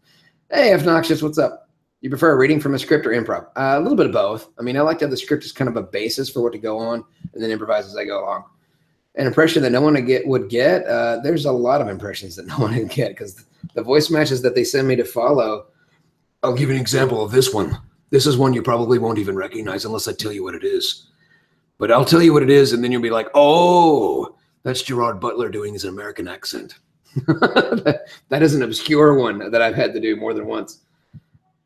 Hey, Obnoxious, what's up? You prefer reading from a script or improv? A little bit of both. I mean, I like to have the script as kind of a basis for what to go on and then improvise as I go along. An impression that no one would get, there's a lot of impressions that no one would get because the voice matches that they send me to follow. I'll give you an example of this one. This is one you probably won't even recognize unless I tell you what it is. But I'll tell you what it is, and then you'll be like, oh, that's Gerard Butler doing his American accent. That is an obscure one that I've had to do more than once.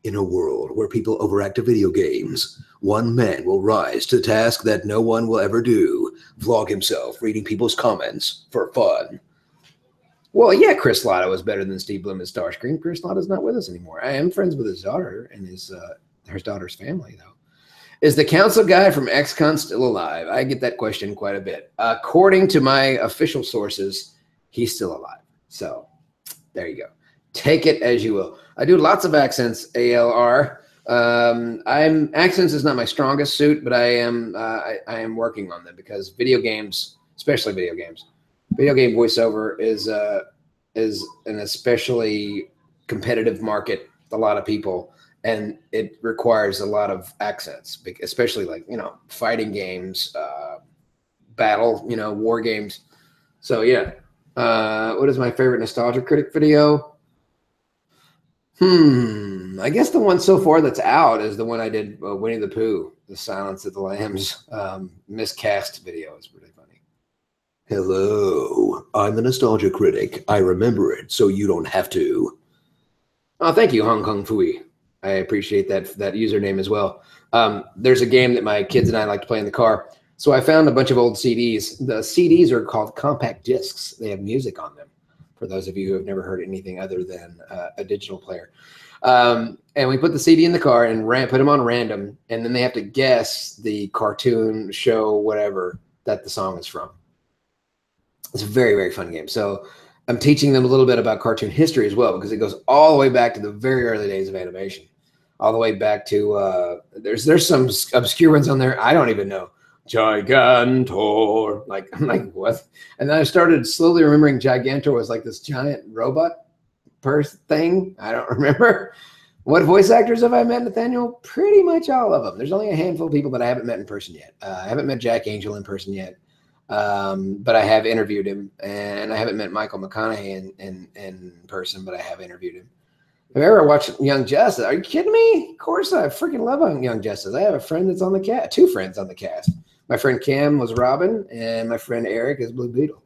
In a world where people overact to video games, one man will rise to the task that no one will ever do, vlog himself reading people's comments for fun. Well, yeah, Chris Latta was better than Steve Bloom as Starscream. Chris Latta's not with us anymore. I am friends with his daughter and his daughter's family, though. Is the council guy from XCon still alive? I get that question quite a bit. According to my official sources, he's still alive. So there you go. Take it as you will. I do lots of accents, ALR. Accents is not my strongest suit, but I am working on them because video games, especially video games, video game voiceover is an especially competitive market with a lot of people, and it requires a lot of accents, especially like, fighting games, battle, war games. So yeah. What is my favorite Nostalgia Critic video? I guess the one so far that's out is the one I did, Winnie the Pooh, The Silence of the Lambs, miscast video. It's pretty funny. Hello, I'm the Nostalgia Critic. I remember it, so you don't have to. Oh, thank you, Hong Kong Fooey. I appreciate that username as well. There's a game that my kids and I like to play in the car. So I found a bunch of old CDs. The CDs are called compact discs. They have music on them, for those of you who have never heard anything other than a digital player. And we put the CD in the car and put them on random, and then they have to guess the cartoon, show, whatever that the song is from. It's a very, very fun game. So I'm teaching them a little bit about cartoon history as well, because it goes all the way back to the very early days of animation, all the way back to there's some obscure ones on there I don't even know. Gigantor, I'm like, what? And then I started slowly remembering Gigantor was like this giant robot thing. I don't remember. What voice actors have I met, Nathaniel? Pretty much all of them. There's only a handful of people that I haven't met in person yet. I haven't met Jack Angel in person yet, but I have interviewed him, and I haven't met Michael McConaughey in person, but I have interviewed him. Have you ever watched Young Justice? Are you kidding me? Of course, I freaking love Young Justice. I have a friend that's on the cast, 2 friends on the cast. My friend Cam was Robin, and my friend Eric is Blue Beetle.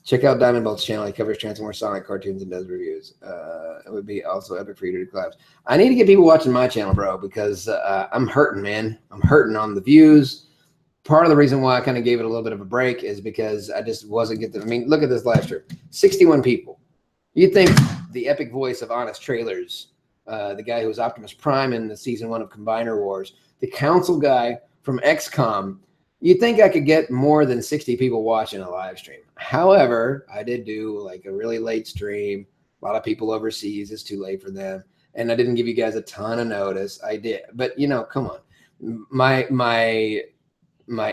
Check out Diamond Bolt's channel. He covers Transformers, Sonic cartoons, and does reviews. It would be also epic for you to do collabs. I need to get people watching my channel, bro, because I'm hurting, man. I'm hurting on the views. Part of the reason why I kind of gave it a little bit of a break is because I just wasn't getting. I mean, look at this live stream. 61 people. You'd think the epic voice of Honest Trailers, the guy who was Optimus Prime in the season 1 of Combiner Wars, the council guy from XCOM, you'd think I could get more than 60 people watching a live stream. However, I did do like a really late stream. A lot of people overseas. It's too late for them. And I didn't give you guys a ton of notice. I did. But, come on. My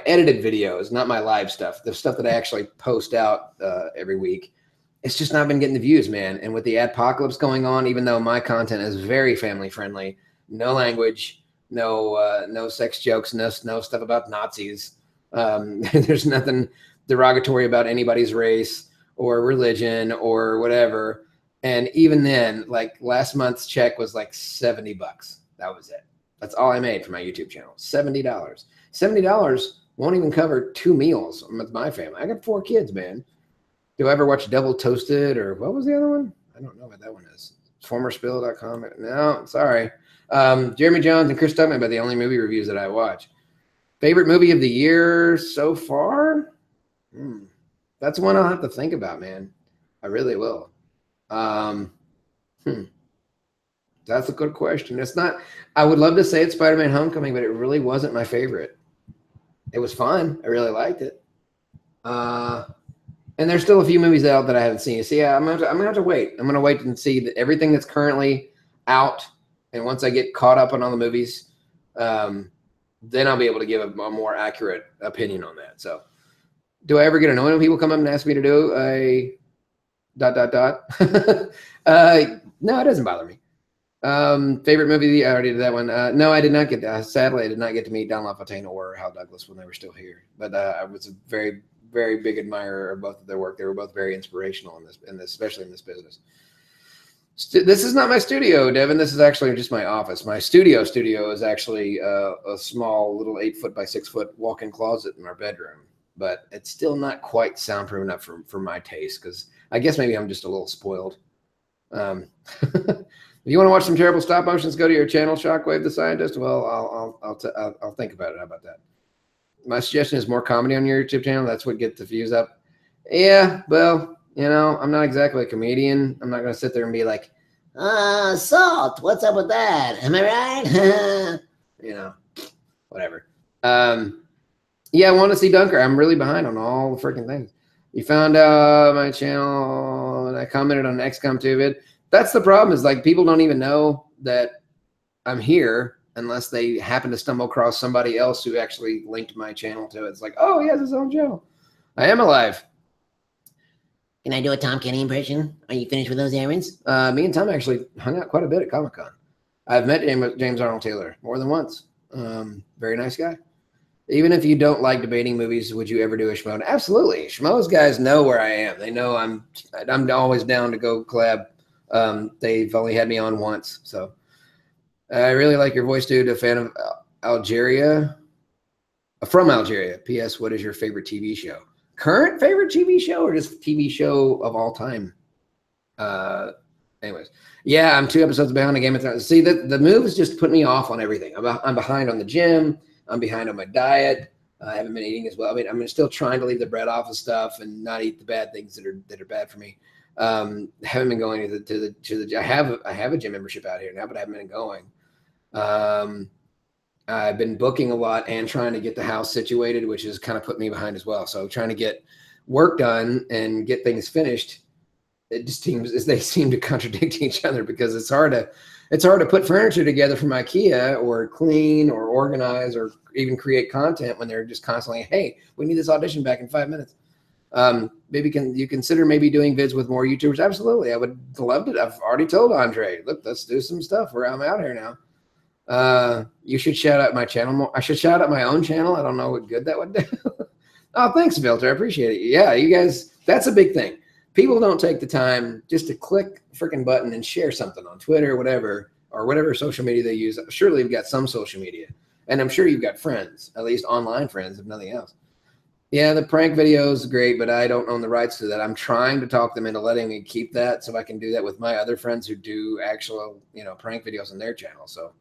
edited videos, not my live stuff, the stuff that I actually post out every week, it's just not been getting the views, man. And with the adpocalypse going on, even though my content is very family friendly, no language, no sex jokes, no stuff about Nazis. There's nothing derogatory about anybody's race or religion or whatever. And even then, like last month's check was like $70. That was it. That's all I made for my YouTube channel. $70. $70 won't even cover 2 meals with my family. I got 4 kids, man. Do I ever watch Double Toasted, or what was the other one? I don't know what that one is. Formerspill.com. No, sorry. Jeremy Jones and Chris Tuckman are the only movie reviews that I watch. Favorite movie of the year so far? That's one I'll have to think about, man. I really will. That's a good question. It's not. I would love to say it's Spider-Man: Homecoming, but it really wasn't my favorite. It was fun. I really liked it. And there's still a few movies out that I haven't seen. So yeah, I'm gonna have to wait. I'm gonna wait and see everything that's currently out. And once I get caught up on all the movies, then I'll be able to give a more accurate opinion on that. So, do I ever get annoyed when people come up and ask me to do a ... No, it doesn't bother me. Favorite movie? I already did that one. No, I did not get. Sadly, I did not get to meet Don LaFontaine or Hal Douglas when they were still here. But I was a very, very big admirer of both of their work. They were both very inspirational in this, especially in this business. This is not my studio, Devin. This is actually just my office. My studio is actually a small little 8-foot by 6-foot walk-in closet in our bedroom. But it's still not quite soundproof enough for my taste, because I guess maybe I'm just a little spoiled. If you want to watch some terrible stop motions, go to your channel, Shockwave the Scientist. Well, I'll think about it. How about that? My suggestion is more comedy on your YouTube channel. That's what gets the views up. Yeah, well, you know, I'm not exactly a comedian. I'm not going to sit there and be like, Salt, what's up with that? Am I right? you know, whatever. Yeah, I want to see Dunker. I'm really behind on all the freaking things. You found my channel, and I commented on an XCOM 2 vid. That's the problem, is like people don't even know that I'm here unless they happen to stumble across somebody else who actually linked my channel to it. It's like, oh, he has his own channel. I am alive. Can I do a Tom Kenny impression? Are you finished with those errands? Me and Tom actually hung out quite a bit at Comic-Con. I've met James Arnold Taylor more than once. Very nice guy. Even if you don't like debating movies, would you ever do a Schmo? Absolutely. Schmo's guys know where I am. They know I'm always down to go collab. They've only had me on once. So I really like your voice, dude. A fan of Algeria. From Algeria. P.S. What is your favorite TV show? Current favorite TV show or just TV show of all time? Anyways. Yeah, I'm 2 episodes behind on Game of Thrones. See, the moves just put me off on everything. I'm behind on the gym. I'm behind on my diet. I haven't been eating as well. I mean, I'm still trying to leave the bread off of stuff and not eat the bad things that are bad for me. Haven't been going to the I have a gym membership out here now, but I haven't been going. I've been booking a lot and trying to get the house situated, which has kind of put me behind as well. So trying to get work done and get things finished, it just seems they seem to contradict each other, because it's hard to put furniture together from IKEA or clean or organize or even create content when they're just constantly, hey, we need this audition back in 5 minutes. Maybe you consider maybe doing vids with more YouTubers? Absolutely. I would love it. I've already told Andre, look, let's do some stuff where I'm out here now. You should shout out my channel more. I should shout out my own channel. I don't know what good that would do. Oh, thanks, Filter. I appreciate it. Yeah, you guys, that's a big thing. People don't take the time just to click a freaking button and share something on Twitter, or whatever social media they use. Surely you've got some social media, and I'm sure you've got friends, at least online friends, if nothing else. Yeah, the prank video is great, but I don't own the rights to that. I'm trying to talk them into letting me keep that so I can do that with my other friends who do actual, prank videos on their channel. So,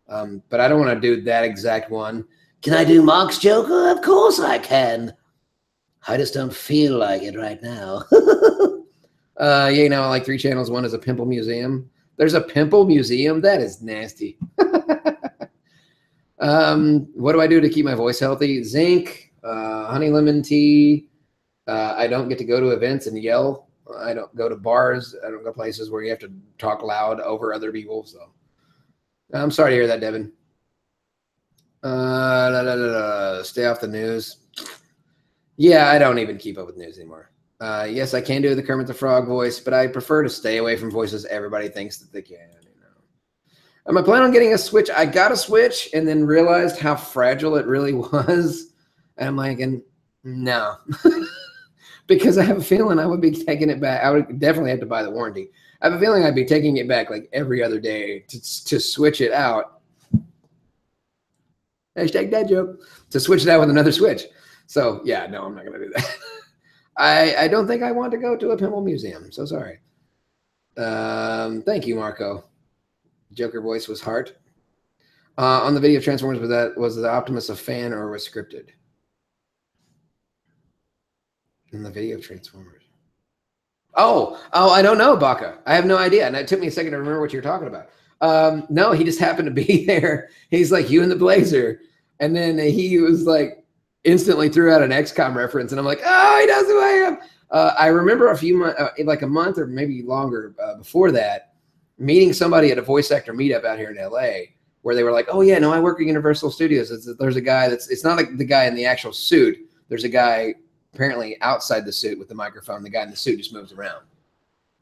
but I don't want to do that exact one. Can I do Mark's Joker? Of course I can. I just don't feel like it right now. Yeah, like 3 channels. One is a pimple museum. There's a pimple museum? That is nasty. What do I do to keep my voice healthy? Zinc, honey lemon tea. I don't get to go to events and yell. I don't go to bars. I don't go places where you have to talk loud over other people. So I'm sorry to hear that, Devin. Stay off the news. Yeah, I don't even keep up with news anymore. Yes, I can do the Kermit the Frog voice, but I prefer to stay away from voices everybody thinks that they can. Am I planning on getting a Switch? I got a Switch and then realized how fragile it really was. And I'm like, no. Because I have a feeling I would be taking it back. I would definitely have to buy the warranty. I have a feeling I'd be taking it back like every other day to switch it out. Hashtag dad joke. To switch it out with another Switch. So, yeah, no, I'm not going to do that. I don't think I want to go to a pimple museum. So sorry. Thank you, Marco. Joker voice was Hart. On the video Transformers, was the Optimus a fan or was scripted? In the video Transformers. Oh, I don't know, Baca. I have no idea. And it took me a second to remember what you were talking about. No, he just happened to be there. He's like, you in the Blazer. And then he was like, instantly threw out an XCOM reference, and I'm like, oh, he knows who I am. I remember a few months, like a month or maybe longer before that, meeting somebody at a voice actor meetup out here in LA, where they were like, oh yeah, no, I work at Universal Studios. There's a guy it's not like the guy in the actual suit. There's a guy apparently outside the suit with the microphone. The guy in the suit just moves around.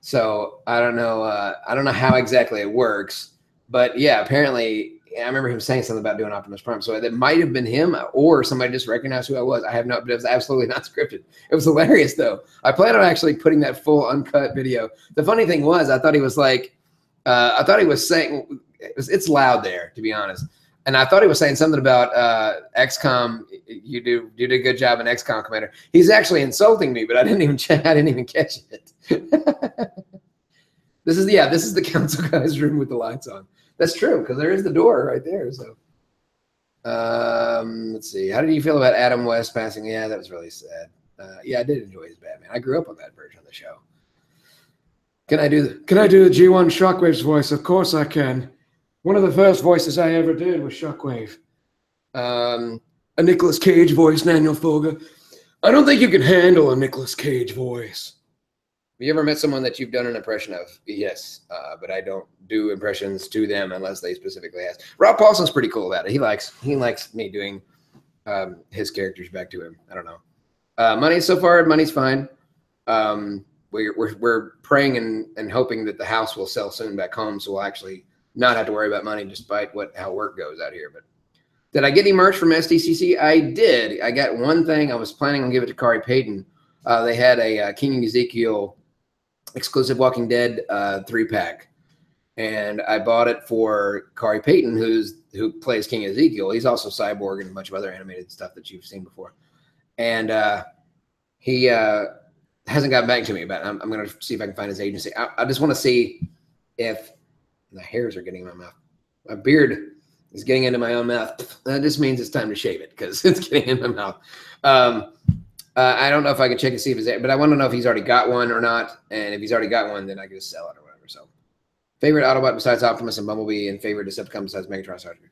So I don't know how exactly it works, but yeah, apparently. I remember him saying something about doing Optimus Prime. So that might have been him or somebody just recognized who I was. I have no, but it was absolutely not scripted. It was hilarious though. I plan on actually putting that full uncut video. The funny thing was, I thought he was like, I thought he was saying it's loud there, to be honest. And I thought he was saying something about XCOM. You did a good job in XCOM, Commander. He's actually insulting me, but I didn't even catch it. This is the council guy's room with the lights on. That's true, because there is the door right there. So let's see. How did you feel about Adam West passing? Yeah, that was really sad. Yeah, I did enjoy his Batman. I grew up on that version of the show. Can I do the G1 Shockwave's voice? Of course I can. One of the first voices I ever did was Shockwave. A Nicolas Cage voice, Nathaniel Naranjo. I don't think you can handle a Nicolas Cage voice. Have you ever met someone that you've done an impression of? Yes, but I don't do impressions to them unless they specifically ask. Rob Paulson's pretty cool about it. He likes me doing his characters back to him. I don't know. Money's fine. We're praying and hoping that the house will sell soon back home, so we'll actually not have to worry about money despite how work goes out here. But did I get any merch from SDCC? I did. I got one thing. I was planning on giving it to Kari Payton. They had a King Ezekiel exclusive Walking Dead 3-pack, and I bought it for Kari Payton, who plays King Ezekiel. He's also Cyborg and a bunch of other animated stuff that you've seen before. And he hasn't gotten back to me, but I'm going to see if I can find his agency. I just want to see if the hairs are getting in my mouth. My beard is getting into my own mouth. That just means it's time to shave it because it's getting in my mouth. I don't know if I can check and see if it's there, but I want to know if he's already got one or not. And if he's already got one, then I can just sell it or whatever. So, favorite Autobot besides Optimus and Bumblebee, and favorite Decepticon besides Megatron and Starscream.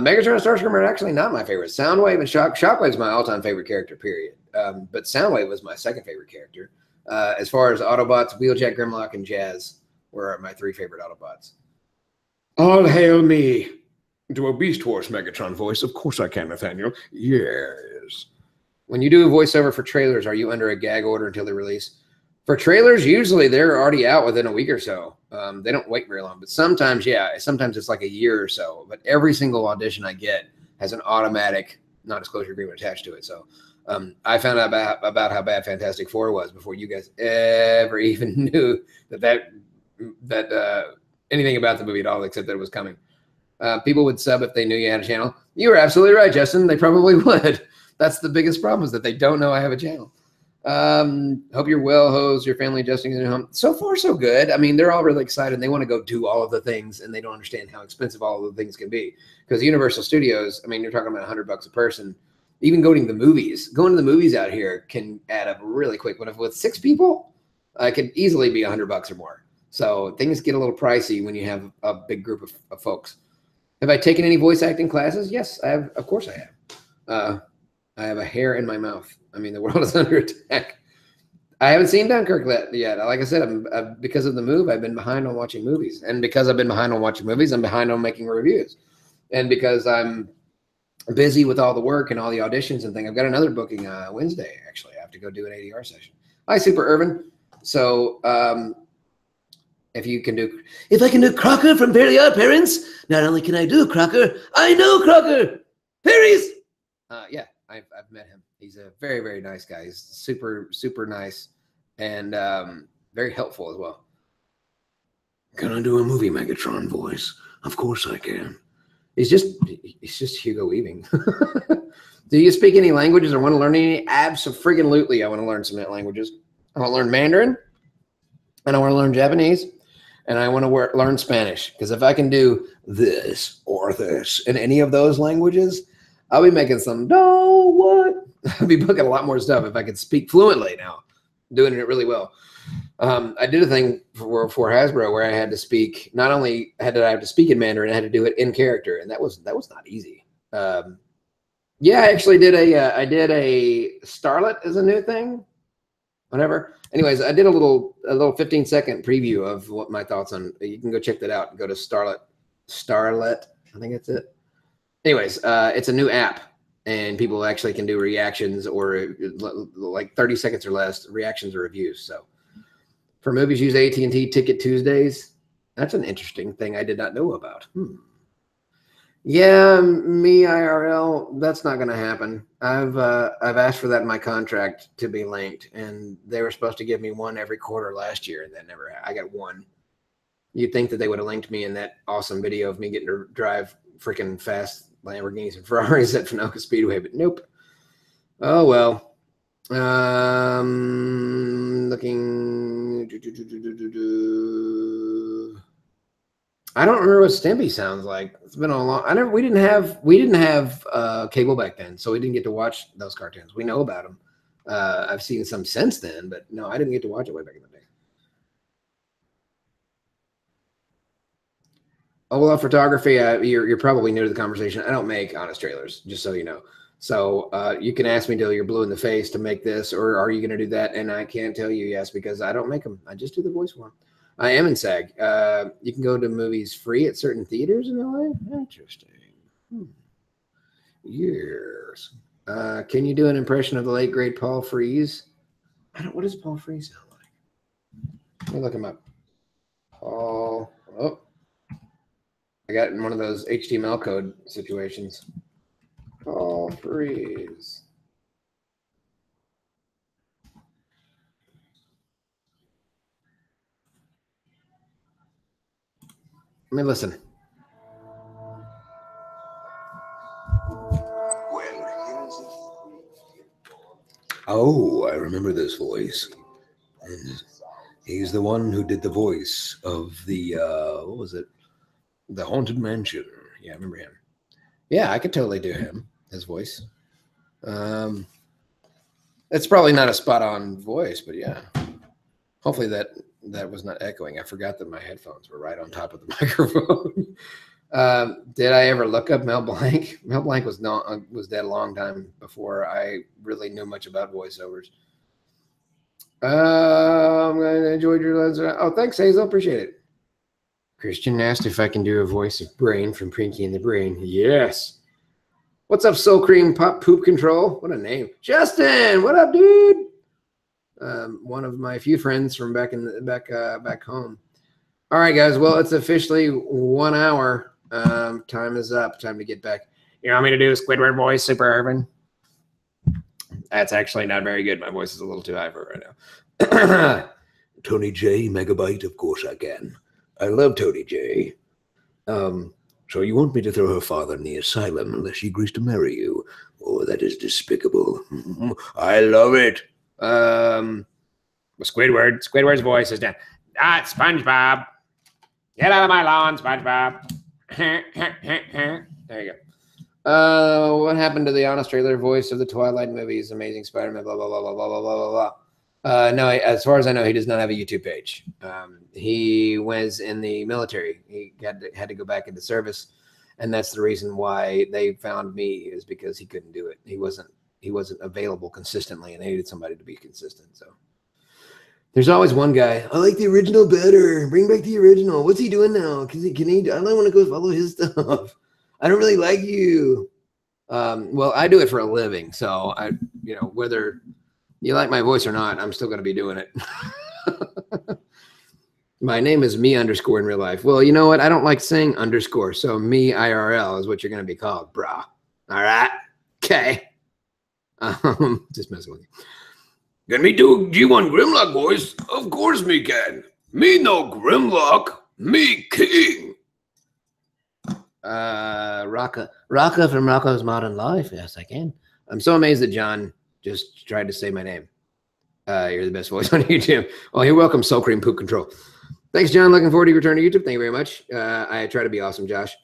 Megatron and Starscream are actually not my favorite. Soundwave and Shockwave's my all-time favorite character, period. But Soundwave was my second favorite character. As far as Autobots, Wheeljack, Grimlock, and Jazz were my 3 favorite Autobots. All hail me. Do a Beast Wars Megatron voice. Of course I can, Nathaniel. Yes. When you do a voiceover for trailers, are you under a gag order until they release? For trailers, usually they're already out within a week or so. They don't wait very long. But sometimes, yeah, sometimes it's like a year or so. But every single audition I get has an automatic non-disclosure agreement attached to it. So I found out about how bad Fantastic Four was before you guys ever even knew that anything about the movie at all, except that it was coming. People would sub if they knew you had a channel. You were absolutely right, Justin. They probably would. That's the biggest problem, is that they don't know I have a channel. Hope you're well, Hose, your family adjusting to home. So far, so good. I mean, they're all really excited. They want to go do all of the things, and they don't understand how expensive all of the things can be. Because Universal Studios, I mean, you're talking about $100 a person. Even going to the movies out here can add up really quick. But if with 6 people, it could easily be $100 or more. So things get a little pricey when you have a big group of folks. Have I taken any voice acting classes? Yes, I have. Of course I have. I have a hair in my mouth. I mean, the world is under attack. I haven't seen Dunkirk yet. Like I said, because of the move, I've been behind on watching movies. And because I've been behind on watching movies, I'm behind on making reviews. And because I'm busy with all the work and all the auditions and things, I've got another booking Wednesday, actually. I have to go do an ADR session. Hi, Super Irvin. So if I can do Crocker from Very Odd Parents, not only can I do Crocker, I know Crocker. Perry's. Yeah, I've met him. He's a very, very nice guy. He's super, super nice and very helpful as well. Can I do a movie Megatron voice? Of course I can. He's just Hugo Weaving. Do you speak any languages or want to learn any? Abso-friggin-lutely, I want to learn some languages. I want to learn Mandarin, and I want to learn Japanese, and I want to learn Spanish. Because if I can do this or this in any of those languages, I'll be making some, I'll be booking a lot more stuff if I could speak fluently now, doing it really well. I did a thing for Hasbro where I had to speak, not only I have to speak in Mandarin, I had to do it in character, and that was not easy. Yeah, I actually did a Starlet is a new thing, whatever. Anyways, I did a little 15-second preview of what my thoughts on. You can go check that out. Go to Starlet, I think that's it. Anyways, it's a new app, and people actually can do reactions or like 30 seconds or less reactions or reviews. So for movies, use AT&T Ticket Tuesdays. That's an interesting thing I did not know about. Yeah, me IRL, that's not going to happen. I've asked for that in my contract to be linked, and they were supposed to give me one every quarter last year, and that never. I got one. You'd think that they would have linked me in that awesome video of me getting to drive freaking fast Lamborghinis and Ferraris at Finoka Speedway, but nope. Oh, well. Looking. I don't remember what Stimpy sounds like. It's been a long. We didn't have cable back then, so we didn't get to watch those cartoons. We know about them. I've seen some since then, but no, I didn't get to watch it way back in the day. Oh, well, photography, you're probably new to the conversation. I don't make honest trailers, just so you know. So you can ask me till you're blue in the face to make this, or are you going to do that? And I can't tell you yes, because I don't make them. I just do the voice one. I am in SAG. You can go to movies free at certain theaters in LA. Interesting. Yes. Can you do an impression of the late, great Paul Frees? What does Paul Frees sound like? Let me look him up. Paul. Oh. I got in one of those HTML code situations. Paul Frees. Let me listen. Oh, I remember this voice. And he's the one who did the voice of the, what was it? The Haunted Mansion. Yeah, I remember him. Yeah, I could totally do his voice. It's probably not a spot-on voice, but yeah. Hopefully that was not echoing. I forgot that my headphones were right on top of the microphone. Did I ever look up Mel Blanc? Mel Blanc was dead a long time before I really knew much about voiceovers. I'm going to enjoy your letters. Oh, thanks, Hazel. Appreciate it. Christian asked if I can do a voice of Brain from Pinky and the Brain. Yes. What's up, Soul Cream Pop Poop Control? What a name. Justin, what up, dude? One of my few friends from back home. All right, guys. Well, it's officially 1 hour. Time is up. Time to get back. You want me to do a Squidward voice, Super Urban? That's actually not very good. My voice is a little too high for it right now. Tony J. Megabyte, of course I can. I love Tony J. So you want me to throw her father in the asylum unless she agrees to marry you? Oh, that is despicable. I love it. Squidward's voice is down. SpongeBob. Get out of my lawn, SpongeBob. There you go. What happened to the honest trailer voice of the Twilight movies? Amazing Spider-Man, blah, blah, blah, blah, blah, blah, blah, blah. No, as far as I know, he does not have a YouTube page. He was in the military. He had to go back into service, and that's the reason why they found me, is because he couldn't do it. He wasn't available consistently, and they needed somebody to be consistent. So there's always one guy. I like the original better. Bring back the original. What's he doing now? Can he? I don't want to go follow his stuff. I don't really like you. Well, I do it for a living, so whether you like my voice or not, I'm still going to be doing it. My name is me _ in real life. Well, you know what? I don't like saying underscore. So me IRL is what you're going to be called, brah. All right. Okay. Just messing with you. Can me do G1 Grimlock voice? Of course me can. Me no Grimlock. Me king. Rocca from Rocco's Modern Life. Yes, I can. I'm so amazed that John just tried to say my name. You're the best voice on YouTube. Oh, you're welcome, Soul Cream Poop Control. Thanks, John. Looking forward to your return to YouTube. Thank you very much. I try to be awesome, Josh.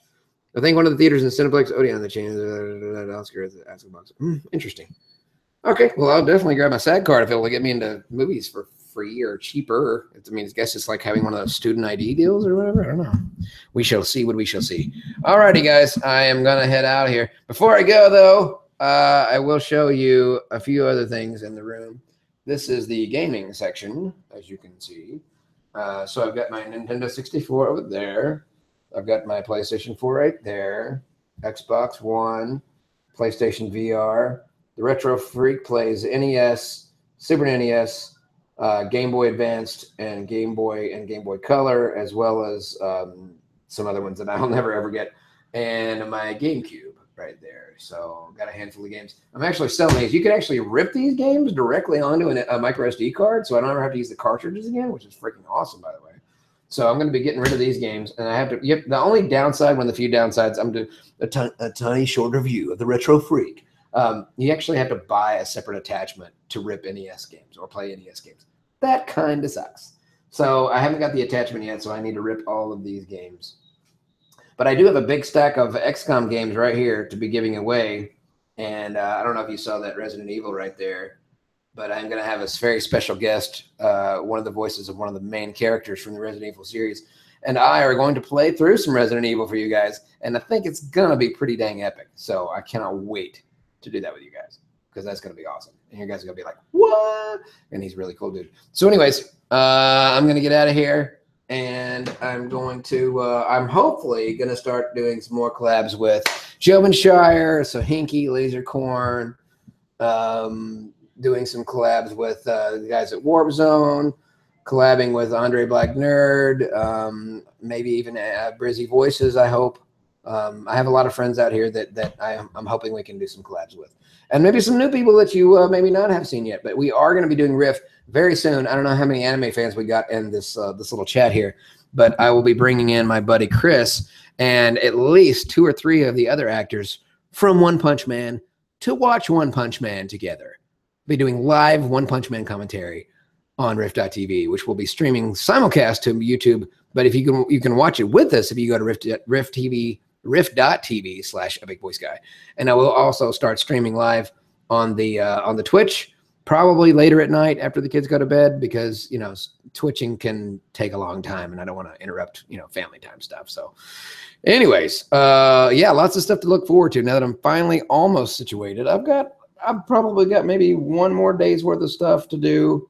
I think one of the theaters in Cineplex, Odeon, the chain, interesting. Okay, well, I'll definitely grab my SAG card if it'll get me into movies for free or cheaper. I guess it's like having one of those student ID deals or whatever. I don't know. We shall see what we shall see. All righty, guys. I am going to head out of here. Before I go, though, I will show you a few other things in the room. This is the gaming section, as you can see. So I've got my Nintendo 64 over there. I've got my PlayStation 4 right there. Xbox One, PlayStation VR. The Retro Freak plays NES, Super NES, Game Boy Advanced, and Game Boy Color, as well as some other ones that I'll never ever get, and my GameCube right there. So got a handful of games. I'm actually selling these. You can actually rip these games directly onto a micro SD card, so I don't ever have to use the cartridges again, which is freaking awesome, by the way. So I'm going to be getting rid of these games, and I have to. Yep. The only downside, one of the few downsides, I'm doing a tiny short review of the Retro Freak. You actually have to buy a separate attachment to rip NES games or play NES games. That kind of sucks. So I haven't got the attachment yet, so I need to rip all of these games. But I do have a big stack of XCOM games right here to be giving away. And I don't know if you saw that Resident Evil right there, but I'm going to have a very special guest, one of the voices of one of the main characters from the Resident Evil series. And I are going to play through some Resident Evil for you guys. And I think it's going to be pretty dang epic. So I cannot wait to do that with you guys, because that's going to be awesome. And you guys are going to be like, what? And he's really cool, dude. So anyways, I'm going to get out of here, and I'm going to, I'm hopefully going to start doing some more collabs with Joe and Shire, so Hinky, Lasercorn, doing some collabs with the guys at Warp Zone, collabing with Andre Black Nerd, maybe even Brizzy Voices, I hope. I have a lot of friends out here that I'm hoping we can do some collabs with. And maybe some new people that you maybe not have seen yet. But we are going to be doing Rift very soon. I don't know how many anime fans we got in this this little chat here. But I will be bringing in my buddy Chris and at least 2 or 3 of the other actors from One Punch Man to watch One Punch Man together. Be doing live One Punch Man commentary on Rift.tv, which will be streaming simulcast to YouTube. But if you can watch it with us if you go to rift.tv/epicvoiceguy. And I will also start streaming live on the Twitch, probably later at night after the kids go to bed, because you know twitching can take a long time and I don't want to interrupt family time stuff. So anyways, yeah, lots of stuff to look forward to now that I'm finally almost situated. I've probably got maybe 1 more day's worth of stuff to do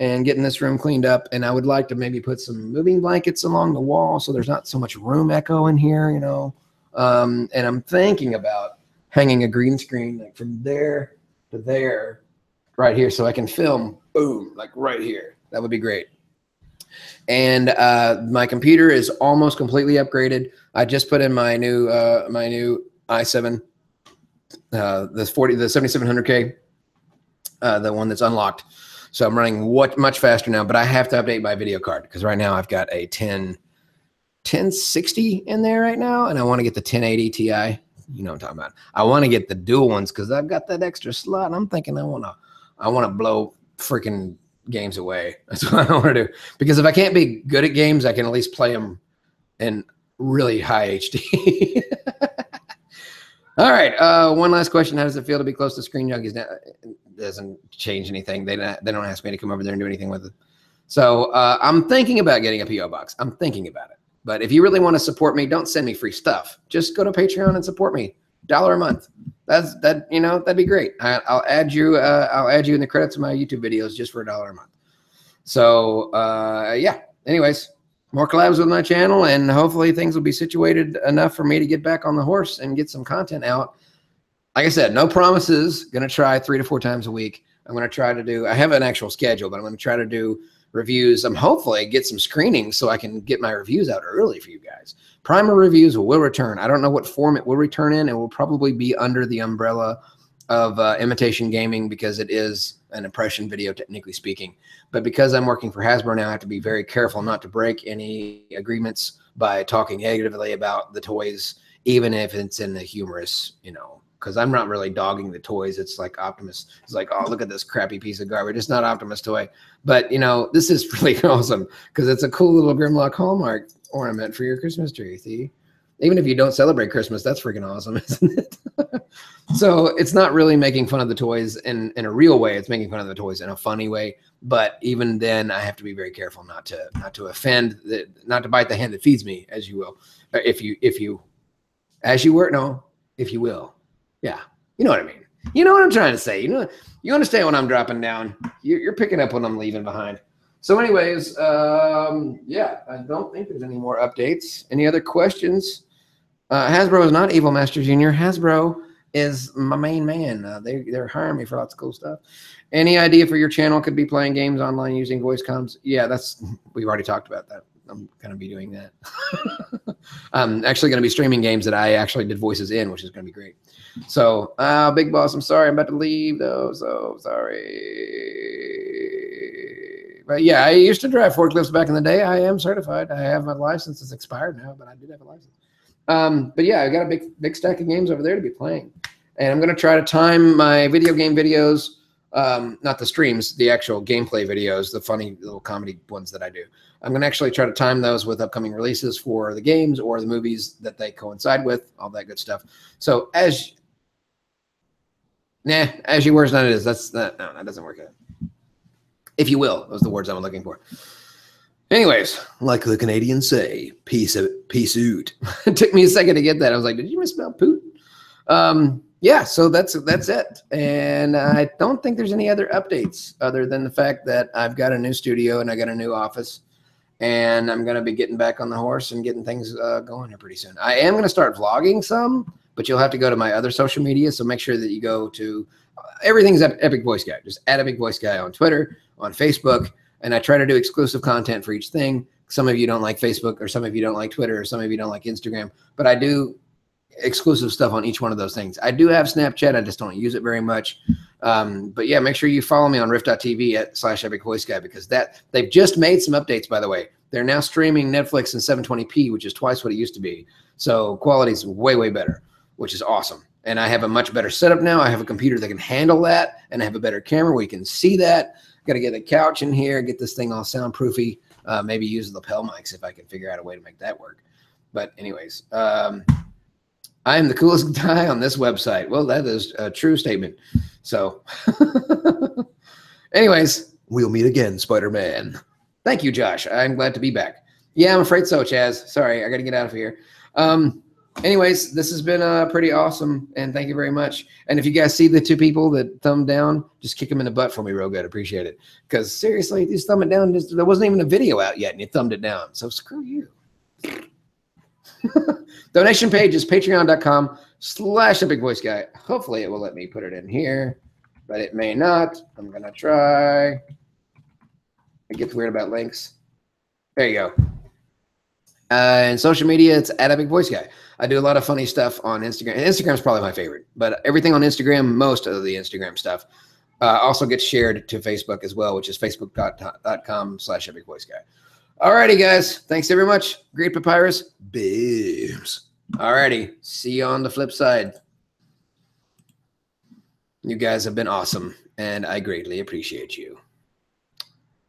and getting this room cleaned up. And I would like to maybe put some moving blankets along the wall so there's not so much room echo in here, and I'm thinking about hanging a green screen like from there to there right here so I can film, boom, like right here. That would be great. And my computer is almost completely upgraded. I just put in my new i7, the 7700K, the one that's unlocked. So I'm running much faster now, but I have to update my video card because right now I've got a 1060 in there right now, and I want to get the 1080 Ti. You know what I'm talking about. I want to get the dual ones because I've got that extra slot. And I'm thinking I want to blow freaking games away. That's what I want to do. Because if I can't be good at games, I can at least play them in really high HD. All right. One last question. How does it feel to be close to Screen Junkies now? It doesn't change anything. They don't ask me to come over there and do anything with it. So I'm thinking about getting a P.O. box. I'm thinking about it. But if you really want to support me, don't send me free stuff. Just go to Patreon and support me. $1 a month. That'd be great. I'll add you in the credits of my YouTube videos just for $1 a month. So yeah. Anyways, more collabs with my channel, and hopefully things will be situated enough for me to get back on the horse and get some content out. Like I said, no promises. Going to try 3 to 4 times a week. I'm going to try to do, I have an actual schedule, but I'm going to try to do reviews. I'm hopefully get some screenings so I can get my reviews out early for you guys. Primer reviews will return. I don't know what form it will return in. It will probably be under the umbrella of imitation gaming because it is an impression video, technically speaking. But because I'm working for Hasbro now, I have to be very careful not to break any agreements by talking negatively about the toys, even if it's in a humorous, because I'm not really dogging the toys. It's like Optimus. It's like, oh, look at this crappy piece of garbage. It's not Optimus toy. But, this is really awesome because it's a cool little Grimlock Hallmark ornament for your Christmas tree, see? Even if you don't celebrate Christmas, that's freaking awesome, isn't it? So it's not really making fun of the toys in a real way. It's making fun of the toys in a funny way. But even then, I have to be very careful not to offend, not to bite the hand that feeds me, as you will. If you will. Yeah, you know what I mean. You know what I'm trying to say. You understand what I'm dropping down. You're picking up what I'm leaving behind. So anyways, yeah, I don't think there's any more updates. Any other questions? Hasbro is not Evil Master Jr. Hasbro is my main man. They're hiring me for lots of cool stuff. Any idea for your channel? Could be playing games online using voice comms? Yeah, we've already talked about that. I'm going to be doing that. I'm actually going to be streaming games that I actually did voices in, which is going to be great. So, Big Boss, I'm sorry. I'm about to leave, though. So, sorry. But yeah, I used to drive forklifts back in the day. I am certified. I have my license. It's expired now, but I did have a license. But yeah, I got a big stack of games over there to be playing. And I'm going to try to time my video game videos, not the streams, the actual gameplay videos, the funny little comedy ones that I do. I'm going to actually try to time those with upcoming releases for the games or the movies that they coincide with, all that good stuff. So as you were, not it is. No, that doesn't work out. If you will, those are the words I'm looking for. Anyways, like the Canadians say, peace out. It took me a second to get that. I was like, did you misspell poot? Yeah, so that's it. And I don't think there's any other updates other than the fact that I've got a new studio and I got a new office. And I'm going to be getting back on the horse and getting things going here pretty soon. I am going to start vlogging some, but you'll have to go to my other social media. So make sure that you go to everything's at Epic Voice Guy. Just at Epic Voice Guy on Twitter, on Facebook. And I try to do exclusive content for each thing. Some of you don't like Facebook, or some of you don't like Twitter, or some of you don't like Instagram. But I do exclusive stuff on each one of those things. I do have Snapchat. I just don't use it very much. But yeah, make sure you follow me on riff.tv /epicvoiceguy, because they've just made some updates, by the way. They're now streaming Netflix in 720p, which is twice what it used to be. So quality is way, way better, which is awesome. And I have a much better setup now. I have a computer that can handle that, and I have a better camera where you can see that. Got to get a couch in here, get this thing all soundproofy, maybe use lapel mics if I can figure out a way to make that work. But anyways, I am the coolest guy on this website. Well, that is a true statement. So anyways, we'll meet again, Spider-Man. Thank you, Josh. I'm glad to be back. Yeah, I'm afraid so, Chaz. Sorry, I got to get out of here. Anyways, this has been pretty awesome, and thank you very much. And if you guys see the two people that thumbed down, just kick them in the butt for me real good. Appreciate it. Because seriously, just thumb it down. There wasn't even a video out yet, and you thumbed it down. So screw you. Donation page is patreon.com/epicvoiceguy. Hopefully it will let me put it in here, but it may not. I'm going to try. It gets weird about links. There you go. And social media, it's at Epic Voice Guy. I do a lot of funny stuff on Instagram. And Instagram's probably my favorite, but everything on Instagram, most of the Instagram stuff, also gets shared to Facebook as well, which is facebook.com/epicvoiceguy. Alrighty, guys. Thanks very much. Great Papyrus. Beams. Alrighty. See you on the flip side. You guys have been awesome, and I greatly appreciate you.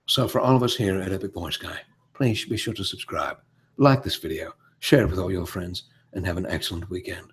So for all of us here at Epic Voice Guy, please be sure to subscribe, like this video, share it with all your friends, and have an excellent weekend.